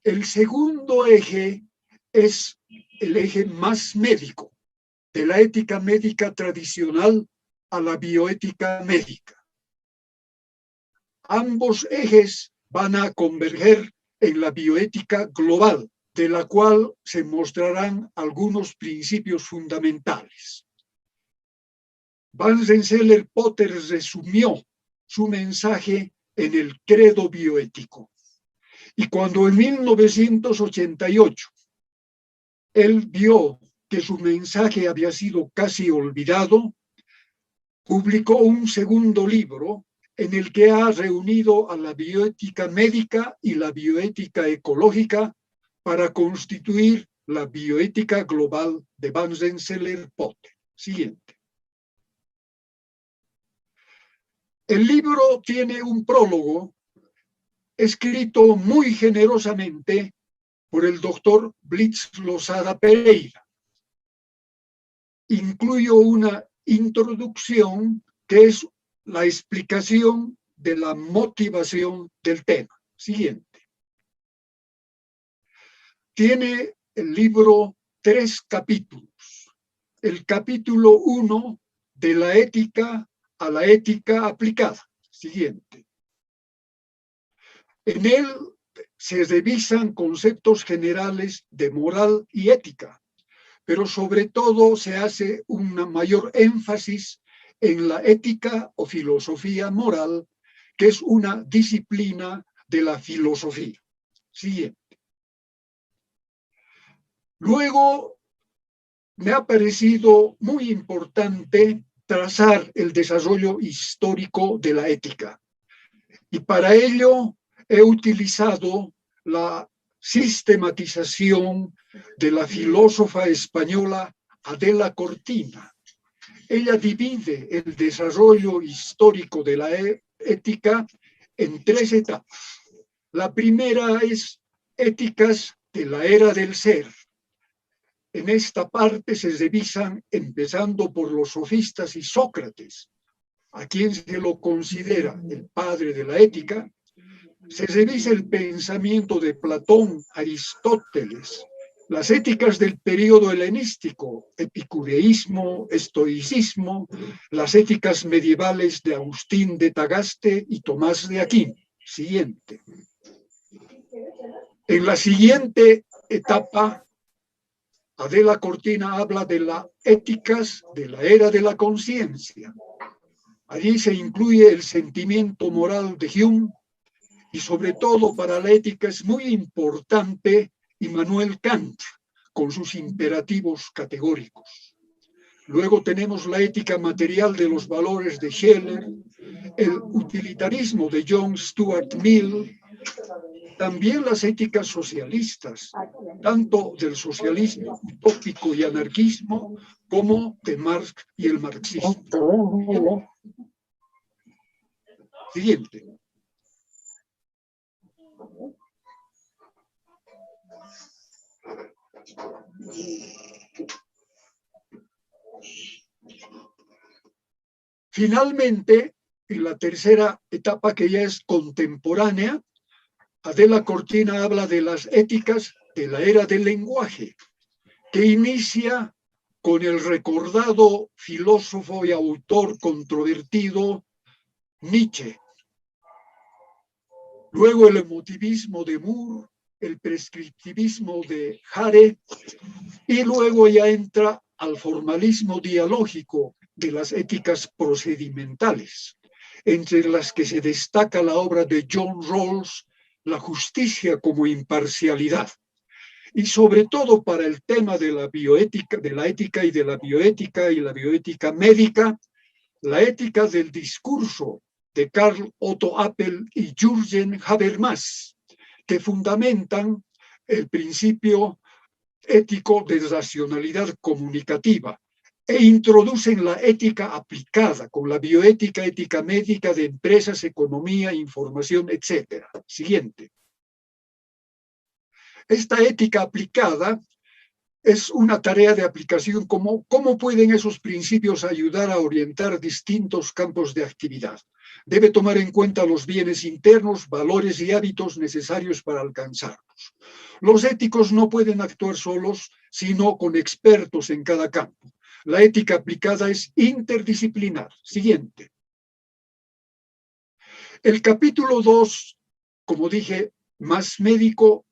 H: El segundo eje es el eje más médico, de la ética médica tradicional a la bioética médica. Ambos ejes van a converger en la bioética global, de la cual se mostrarán algunos principios fundamentales. Van Rensselaer-Potter resumió su mensaje en el credo bioético. Y cuando en 1988 él vio que su mensaje había sido casi olvidado, publicó un segundo libro en el que ha reunido a la bioética médica y la bioética ecológica para constituir la bioética global de Van Rensselaer-Potter. Siguiente. El libro tiene un prólogo escrito muy generosamente por el doctor Blitz Losada Pereira. Incluyo una introducción que es la explicación de la motivación del tema. Siguiente. Tiene el libro 3 capítulos. El capítulo 1 de la ética a la ética aplicada. Siguiente. En él se revisan conceptos generales de moral y ética, pero sobre todo se hace un mayor énfasis en la ética o filosofía moral, que es una disciplina de la filosofía. Siguiente. Luego, me ha parecido muy importante trazar el desarrollo histórico de la ética. Y para ello he utilizado la sistematización de la filósofa española Adela Cortina. Ella divide el desarrollo histórico de la ética en 3 etapas. La primera es éticas de la era del ser. En esta parte se revisan, empezando por los sofistas y Sócrates, a quien se lo considera el padre de la ética. Se revisa el pensamiento de Platón, Aristóteles, las éticas del periodo helenístico, epicureísmo, estoicismo, las éticas medievales de Agustín de Tagaste y Tomás de Aquino. Siguiente. En la siguiente etapa, Adela Cortina habla de las éticas de la era de la conciencia. Allí se incluye el sentimiento moral de Hume y sobre todo para la ética es muy importante Immanuel Kant con sus imperativos categóricos. Luego tenemos la ética material de los valores de Scheller, el utilitarismo de John Stuart Mill, también las éticas socialistas, tanto del socialismo utópico y anarquismo como de Marx y el marxismo. Siguiente. Finalmente, en la tercera etapa, que ya es contemporánea, Adela Cortina habla de las éticas de la era del lenguaje, que inicia con el recordado filósofo y autor controvertido Nietzsche. Luego el emotivismo de Moore, el prescriptivismo de Hare, y luego ya entra al formalismo dialógico de las éticas procedimentales, entre las que se destaca la obra de John Rawls, La justicia como imparcialidad. Y sobre todo para el tema de la bioética, de la ética y de la bioética y la bioética médica, la ética del discurso de Karl Otto Appel y Jürgen Habermas, que fundamentan el principio ético de racionalidad comunicativa e introducen la ética aplicada con la bioética, ética médica de empresas, economía, información, etc. Siguiente. Esta ética aplicada es una tarea de aplicación. ¿Cómo pueden esos principios ayudar a orientar distintos campos de actividad? Debe tomar en cuenta los bienes internos, valores y hábitos necesarios para alcanzarlos. Los éticos no pueden actuar solos, sino con expertos en cada campo. La ética aplicada es interdisciplinar. Siguiente. El capítulo 2, como dije, más médico,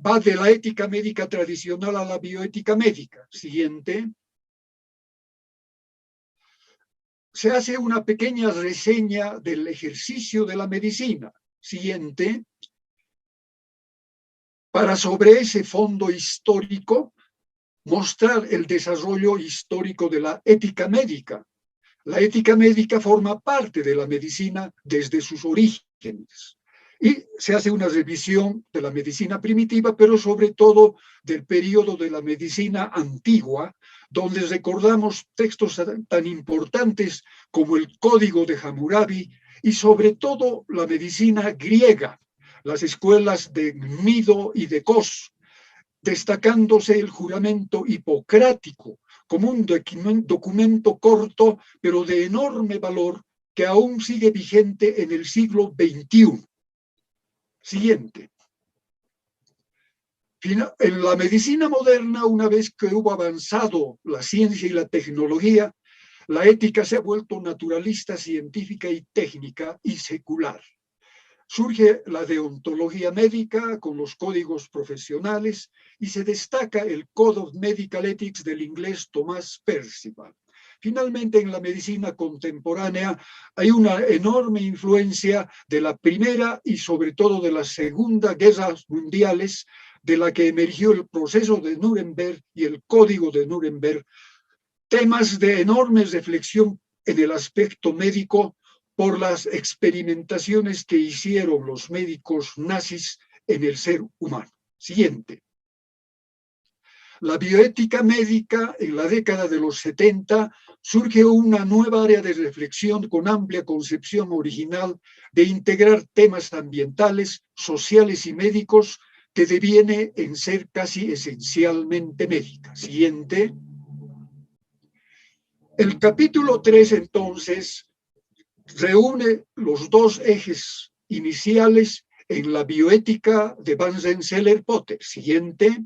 H: va de la ética médica tradicional a la bioética médica. Siguiente. Se hace una pequeña reseña del ejercicio de la medicina. Siguiente. Para sobre ese fondo histórico mostrar el desarrollo histórico de la ética médica. La ética médica forma parte de la medicina desde sus orígenes. Y se hace una revisión de la medicina primitiva, pero sobre todo del periodo de la medicina antigua, donde recordamos textos tan importantes como el Código de Hammurabi y sobre todo la medicina griega, las escuelas de Gnido y de Kos, destacándose el juramento hipocrático como un documento corto, pero de enorme valor, que aún sigue vigente en el siglo XXI. Siguiente. En la medicina moderna, una vez que hubo avanzado la ciencia y la tecnología, la ética se ha vuelto naturalista, científica y técnica y secular. Surge la deontología médica con los códigos profesionales y se destaca el Code of Medical Ethics del inglés Thomas Percival. Finalmente, en la medicina contemporánea hay una enorme influencia de la Primera y sobre todo de la Segunda Guerras Mundiales, de la que emergió el proceso de Nuremberg y el Código de Nuremberg, temas de enorme reflexión en el aspecto médico por las experimentaciones que hicieron los médicos nazis en el ser humano. Siguiente. La bioética médica, en la década de los 70, surge una nueva área de reflexión con amplia concepción original de integrar temas ambientales, sociales y médicos que deviene en ser casi esencialmente médica. Siguiente. El capítulo 3, entonces, reúne los dos ejes iniciales en la bioética de Van Rensselaer-Potter. Siguiente.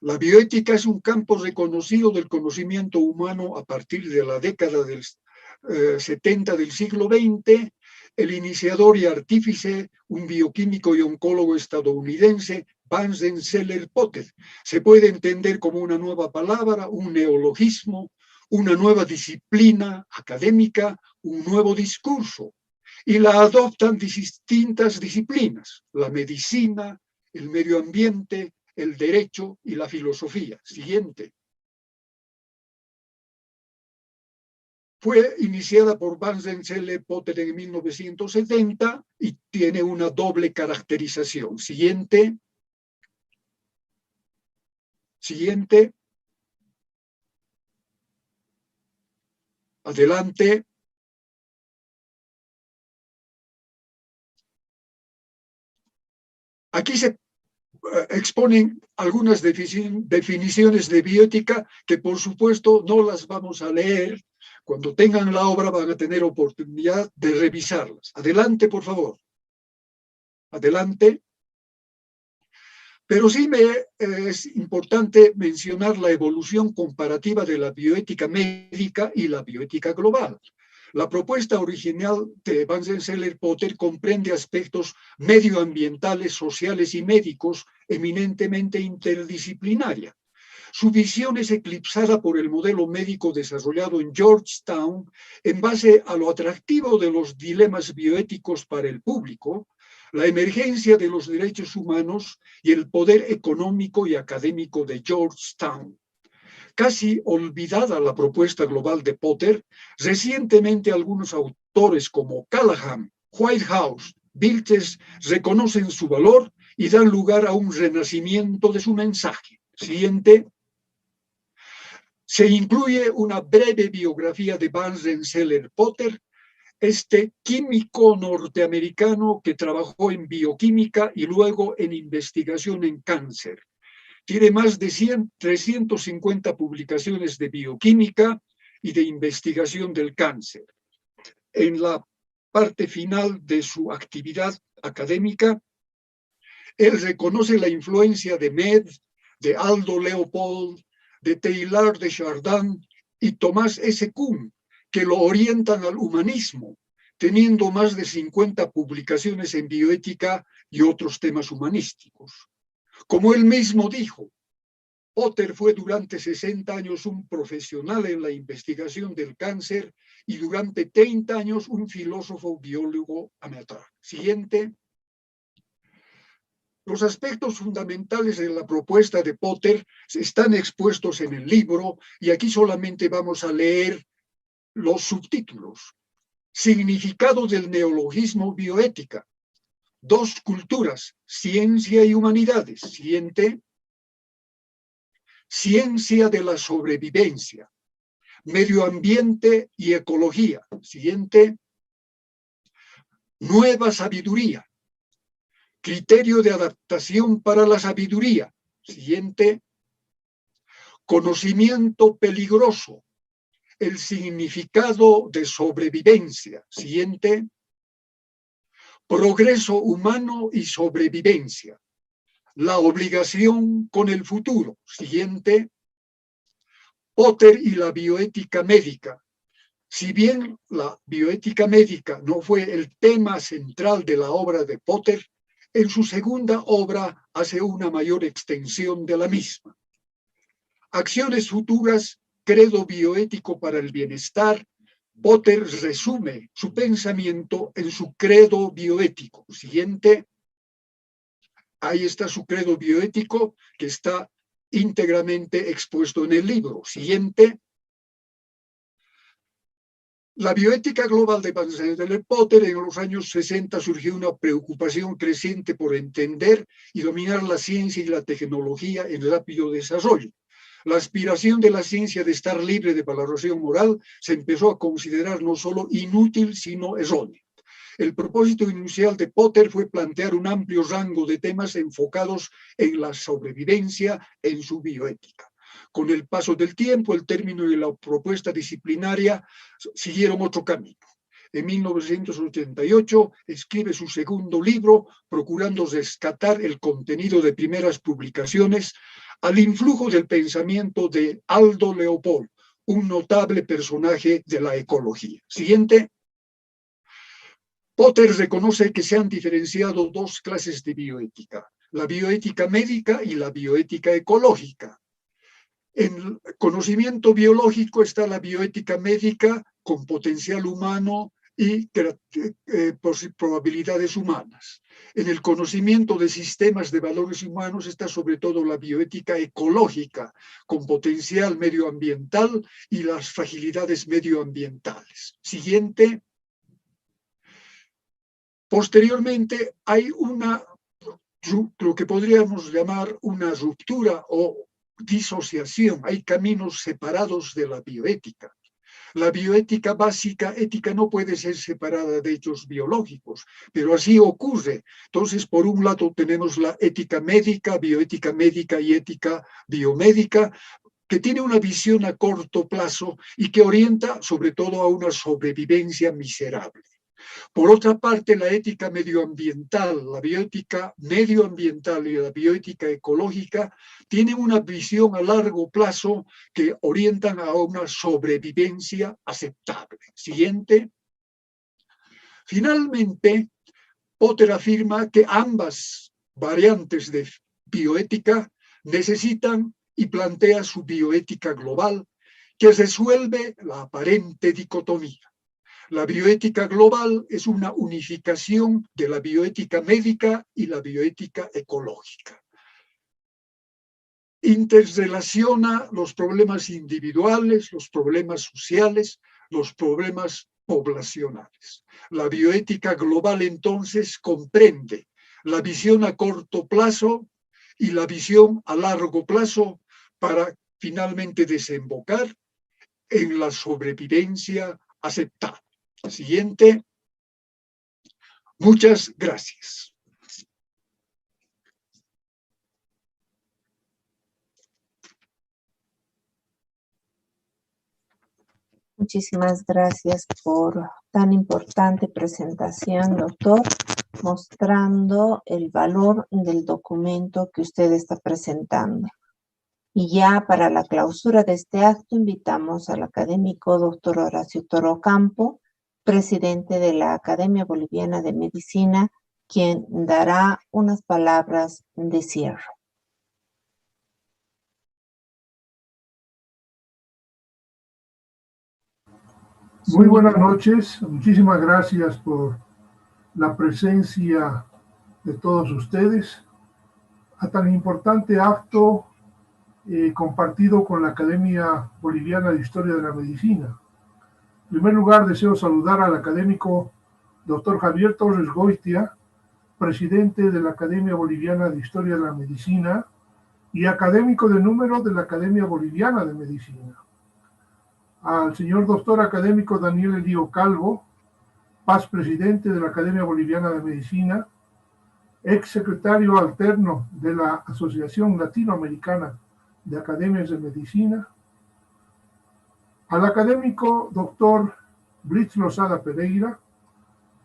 H: La bioética es un campo reconocido del conocimiento humano a partir de la década del 70 del siglo XX. El iniciador y artífice, un bioquímico y oncólogo estadounidense, Van Rensselaer-Potter. Se puede entender como una nueva palabra, un neologismo, una nueva disciplina académica, un nuevo discurso, y la adoptan distintas disciplinas, la medicina, el medio ambiente, el derecho y la filosofía. Siguiente. Fue iniciada por Van Rensselaer-Potter en 1970 y tiene una doble caracterización. Siguiente. Siguiente. Adelante. Aquí se exponen algunas definiciones de bioética que por supuesto no las vamos a leer. Cuando tengan la obra van a tener oportunidad de revisarlas. Adelante, por favor. Adelante. Pero sí es importante mencionar la evolución comparativa de la bioética médica y la bioética global. La propuesta original de Van Rensselaer-Potter comprende aspectos medioambientales, sociales y médicos eminentemente interdisciplinaria. Su visión es eclipsada por el modelo médico desarrollado en Georgetown en base a lo atractivo de los dilemas bioéticos para el público, la emergencia de los derechos humanos y el poder económico y académico de Georgetown. Casi olvidada la propuesta global de Potter, recientemente algunos autores como Callahan, Whitehouse, Vilches reconocen su valor y dan lugar a un renacimiento de su mensaje. Siguiente. Se incluye una breve biografía de Van Rensselaer-Potter, este químico norteamericano que trabajó en bioquímica y luego en investigación en cáncer. Tiene más de 350 publicaciones de bioquímica y de investigación del cáncer. En la parte final de su actividad académica, él reconoce la influencia de Med, de Aldo Leopold, de Teilhard de Chardin y Thomas S. Kuhn, que lo orientan al humanismo, teniendo más de 50 publicaciones en bioética y otros temas humanísticos. Como él mismo dijo, Potter fue durante 60 años un profesional en la investigación del cáncer y durante 30 años un filósofo biólogo amateur. Siguiente. Los aspectos fundamentales de la propuesta de Potter están expuestos en el libro y aquí solamente vamos a leer los subtítulos. Significado del neologismo bioética. Dos culturas, ciencia y humanidades. Siguiente. Ciencia de la sobrevivencia. Medio ambiente y ecología. Siguiente. Nueva sabiduría. Criterio de adaptación para la sabiduría. Siguiente. Conocimiento peligroso. El significado de sobrevivencia. Siguiente. Progreso humano y sobrevivencia. La obligación con el futuro. Siguiente. Potter y la bioética médica. Si bien la bioética médica no fue el tema central de la obra de Potter, en su segunda obra hace una mayor extensión de la misma. Acciones futuras, credo bioético para el bienestar. Potter resume su pensamiento en su credo bioético. Siguiente. Ahí está su credo bioético que está íntegramente expuesto en el libro. Siguiente. La bioética global de Van Rensselaer-Potter. En los años 60 surgió una preocupación creciente por entender y dominar la ciencia y la tecnología en rápido desarrollo. La aspiración de la ciencia de estar libre de valoración moral se empezó a considerar no solo inútil, sino errónea. El propósito inicial de Potter fue plantear un amplio rango de temas enfocados en la sobrevivencia en su bioética. Con el paso del tiempo, el término y la propuesta disciplinaria siguieron otro camino. En 1988 escribe su segundo libro, procurando rescatar el contenido de primeras publicaciones al influjo del pensamiento de Aldo Leopold, un notable personaje de la ecología. Siguiente. Potter reconoce que se han diferenciado dos clases de bioética, la bioética médica y la bioética ecológica. En conocimiento biológico está la bioética médica con potencial humano y probabilidades humanas. En el conocimiento de sistemas de valores humanos está sobre todo la bioética ecológica, con potencial medioambiental y las fragilidades medioambientales. Siguiente. Posteriormente hay lo que podríamos llamar una ruptura o disociación. Hay caminos separados de la bioética. La bioética básica, ética, no puede ser separada de hechos biológicos, pero así ocurre. Entonces, por un lado tenemos la ética médica y ética biomédica, que tiene una visión a corto plazo y que orienta sobre todo a una sobrevivencia miserable. Por otra parte, la ética medioambiental, la bioética medioambiental y la bioética ecológica tienen una visión a largo plazo que orientan a una sobrevivencia aceptable. Siguiente. Finalmente, Potter afirma que ambas variantes de bioética necesitan y plantea su bioética global, que resuelve la aparente dicotomía. La bioética global es una unificación de la bioética médica y la bioética ecológica. Interrelaciona los problemas individuales, los problemas sociales, los problemas poblacionales. La bioética global entonces comprende la visión a corto plazo y la visión a largo plazo para finalmente desembocar en la sobrevivencia aceptable. Siguiente. Muchas gracias.
D: Muchísimas gracias por tan importante presentación, doctor, mostrando el valor del documento que usted está presentando. Y ya para la clausura de este acto invitamos al académico doctor Horacio Toro Ocampo, presidente de la Academia Boliviana de Medicina, quien dará unas palabras de cierre.
I: Muy buenas noches, muchísimas gracias por la presencia de todos ustedes a tan importante acto compartido con la Academia Boliviana de Historia de la Medicina. En primer lugar, deseo saludar al académico Dr. Javier Torres Goitia, presidente de la Academia Boliviana de Historia de la Medicina y académico de número de la Academia Boliviana de Medicina. Al señor doctor académico Daniel Elío Calvo, Paz presidente de la Academia Boliviana de Medicina, ex secretario alterno de la Asociación Latinoamericana de Academias de Medicina, al académico doctor Blitz Lozada Pereira,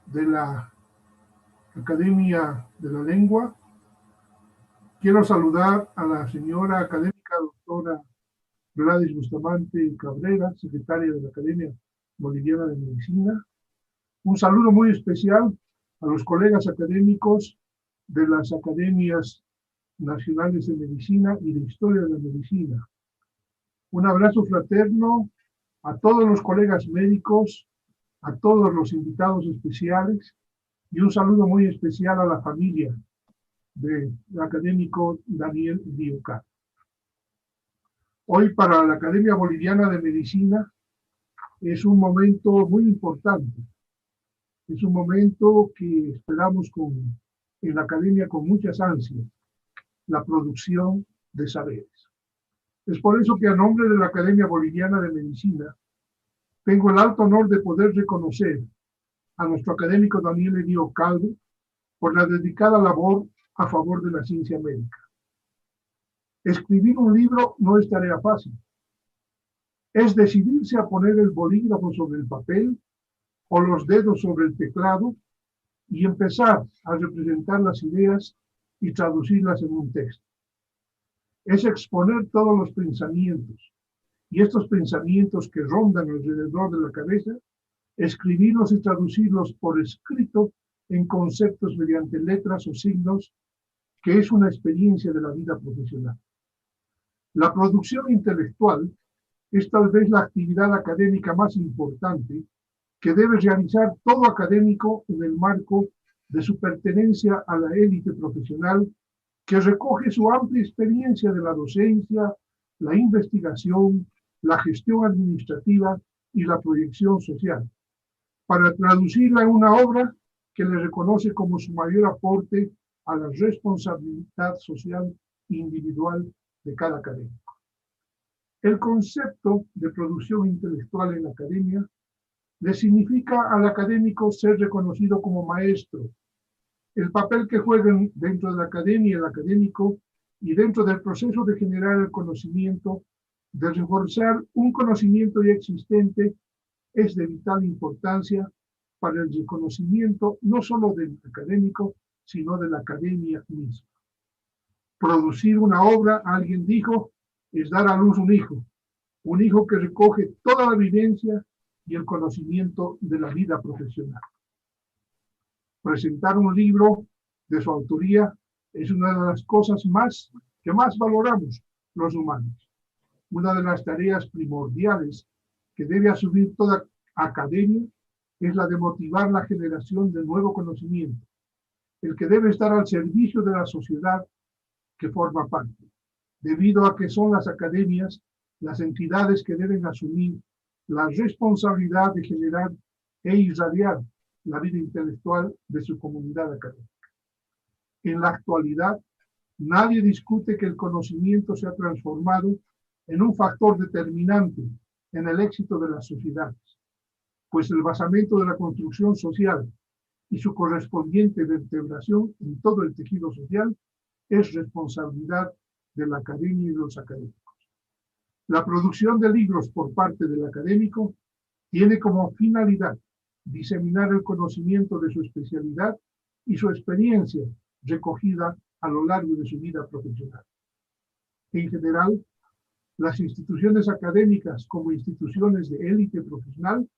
I: de la Academia de la Lengua. Quiero saludar a la señora académica doctora Gladys Bustamante Cabrera, secretaria de la Academia Boliviana de Medicina. Un saludo muy especial a los colegas académicos de las Academias Nacionales de Medicina y de Historia de la Medicina. Un abrazo fraterno a todos los colegas médicos, a todos los invitados especiales y un saludo muy especial a la familia del académico Daniel Elío Calvo. Hoy para la Academia Boliviana de Medicina es un momento muy importante. Es un momento que esperamos en la Academia con muchas ansias, la producción de saberes. Es por eso que a nombre de la Academia Boliviana de Medicina tengo el alto honor de poder reconocer a nuestro académico Daniel Elío Calvo por la dedicada labor a favor de la ciencia médica. Escribir un libro no es tarea fácil. Es decidirse a poner el bolígrafo sobre el papel o los dedos sobre el teclado y empezar a representar las ideas y traducirlas en un texto. Es exponer todos los pensamientos y estos pensamientos que rondan alrededor de la cabeza, escribirlos y traducirlos por escrito en conceptos mediante letras o signos, que es una experiencia de la vida profesional. La producción intelectual es tal vez la actividad académica más importante que debe realizar todo académico en el marco de su pertenencia a la élite profesional que recoge su amplia experiencia de la docencia, la investigación, la gestión administrativa y la proyección social, para traducirla en una obra que le reconoce como su mayor aporte a la responsabilidad social individual de cada académico. El concepto de producción intelectual en la academia le significa al académico ser reconocido como maestro. El papel que juegan dentro de la academia el académico y dentro del proceso de generar el conocimiento, de reforzar un conocimiento ya existente, es de vital importancia para el reconocimiento no solo del académico, sino de la academia misma. Producir una obra, alguien dijo, es dar a luz un hijo que recoge toda la vivencia y el conocimiento de la vida profesional. Presentar un libro de su autoría es una de las cosas que más valoramos los humanos. Una de las tareas primordiales que debe asumir toda academia es la de motivar la generación de nuevo conocimiento, el que debe estar al servicio de la sociedad que forma parte, debido a que son las academias las entidades que deben asumir la responsabilidad de generar e irradiar la vida intelectual de su comunidad académica. En la actualidad, nadie discute que el conocimiento se ha transformado en un factor determinante en el éxito de las sociedades, pues el basamento de la construcción social y su correspondiente vertebración en todo el tejido social es responsabilidad de la academia y de los académicos. La producción de libros por parte del académico tiene como finalidad diseminar el conocimiento de su especialidad y su experiencia recogida a lo largo de su vida profesional. En general, las instituciones académicas como instituciones de élite profesional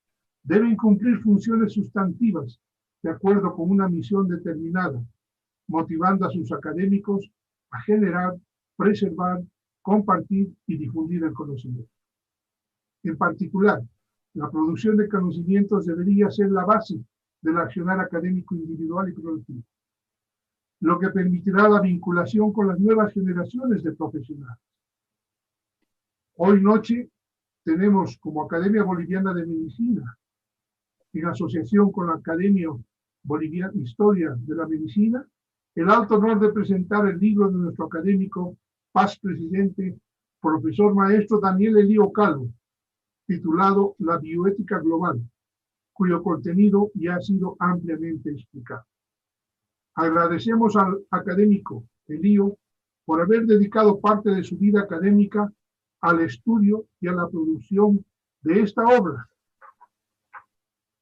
I: deben cumplir funciones sustantivas de acuerdo con una misión determinada, motivando a sus académicos a generar, preservar, compartir y difundir el conocimiento. En particular, la producción de conocimientos debería ser la base del accionar académico individual y colectivo, lo que permitirá la vinculación con las nuevas generaciones de profesionales. Hoy noche tenemos como Academia Boliviana de Medicina, en asociación con la Academia Boliviana Historia de la Medicina, el alto honor de presentar el libro de nuestro académico, paz presidente, profesor maestro Daniel Elío Calvo, titulado La bioética global, cuyo contenido ya ha sido ampliamente explicado. Agradecemos al académico Elío por haber dedicado parte de su vida académica al estudio y a la producción de esta obra,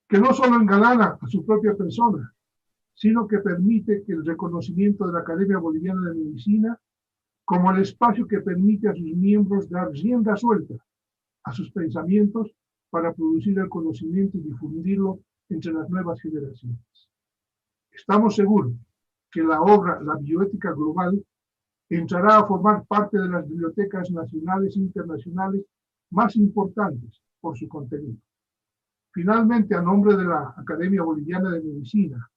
I: que no solo engalana a su propia persona, sino que permite que el reconocimiento de la Academia Boliviana de Medicina como el espacio que permite a sus miembros dar rienda suelta a sus pensamientos para producir el conocimiento y difundirlo entre las nuevas generaciones. Estamos seguros que la obra La bioética global entrará a formar parte de las bibliotecas nacionales e internacionales más importantes por su contenido. Finalmente, a nombre de la Academia Boliviana de Medicina,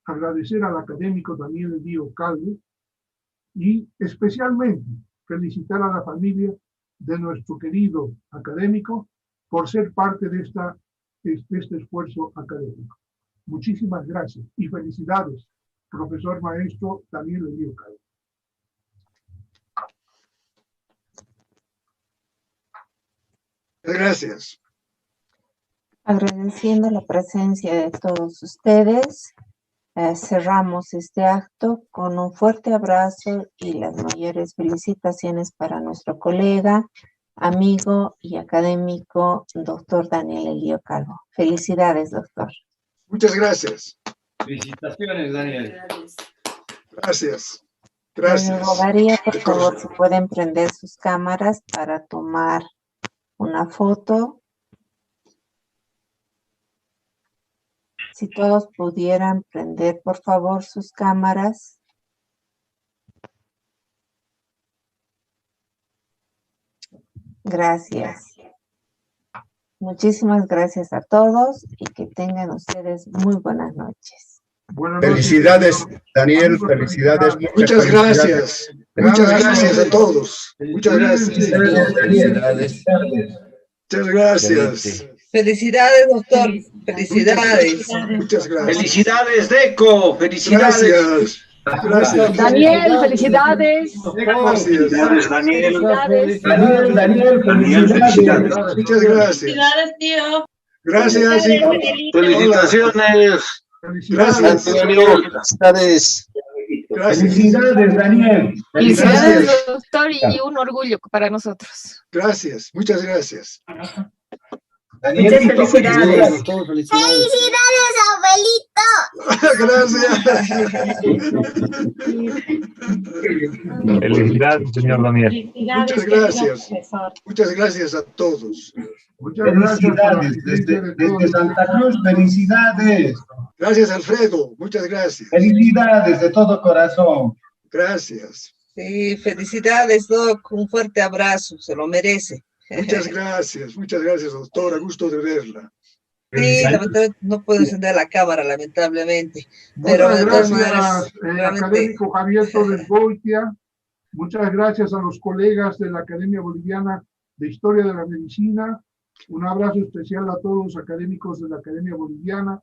I: agradecer al académico Daniel Elío Calvo y especialmente felicitar a la familia de nuestro querido académico por ser parte de este esfuerzo académico. Muchísimas gracias y felicidades, profesor maestro Daniel Elío Calvo.
H: Gracias.
D: Agradeciendo la presencia de todos ustedes, cerramos este acto con un fuerte abrazo y las mayores felicitaciones para nuestro colega, amigo y académico, doctor Daniel Elío Calvo. Felicidades, doctor.
H: Muchas gracias.
E: Felicitaciones, Daniel.
H: Gracias.
D: Me
H: Gracias.
D: rogaría, por favor, si pueden prender sus cámaras para tomar una foto. Si todos pudieran prender, por favor, sus cámaras. Gracias. Muchísimas gracias a todos y que tengan ustedes muy buenas noches.
I: Buenas noches.
F: Felicidades, Daniel, felicidades.
H: Muchas gracias. Muchas gracias a todos. Muchas gracias. Muchas gracias.
J: Felicidades, doctor. Felicidades.
H: Muchas gracias.
E: Felicidades, Deco. Felicidades.
H: Gracias. Gracias.
K: Daniel, felicidades.
H: Gracias.
E: Daniel.
K: Daniel,
E: felicidades.
H: Muchas gracias.
L: Felicidades, tío.
H: Gracias. hijo.
E: Felicitaciones.
H: Gracias.
E: Felicidades.
H: Gracias.
F: Felicidades, Daniel.
K: Felicidades, doctor, y un orgullo para nosotros.
H: Gracias. Muchas gracias.
K: Muchas felicidades.
L: Felicidades,
H: Gracias.
M: Felicidades, señor Daniel.
H: Muchas gracias. Muchas gracias a todos.
I: Muchas gracias.
F: Desde Santa Cruz, felicidades.
H: Gracias, Alfredo. Muchas gracias.
F: Felicidades de todo corazón.
H: Gracias.
J: Sí, felicidades, Doc. Un fuerte abrazo. Se lo merece.
H: Muchas gracias, doctora. Gusto de verla.
J: Sí, lamentablemente no puedo encender la cámara, lamentablemente. Pero
I: Muchas
J: de todas
I: gracias,
J: maneras,
I: académico Javier Torres Goitia. Muchas gracias a los colegas de la Academia Boliviana de Historia de la Medicina. Un abrazo especial a todos los académicos de la Academia Boliviana.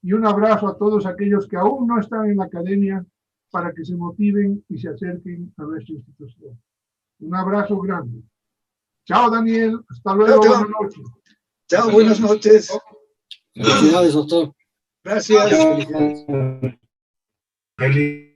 I: Y un abrazo a todos aquellos que aún no están en la academia para que se motiven y se acerquen a nuestra institución. Un abrazo grande. Chao, Daniel. Hasta luego.
H: Chao.
I: Buenas noches.
H: Chao, buenas noches.
E: Felicidades, doctor.
H: Gracias.
F: Feliz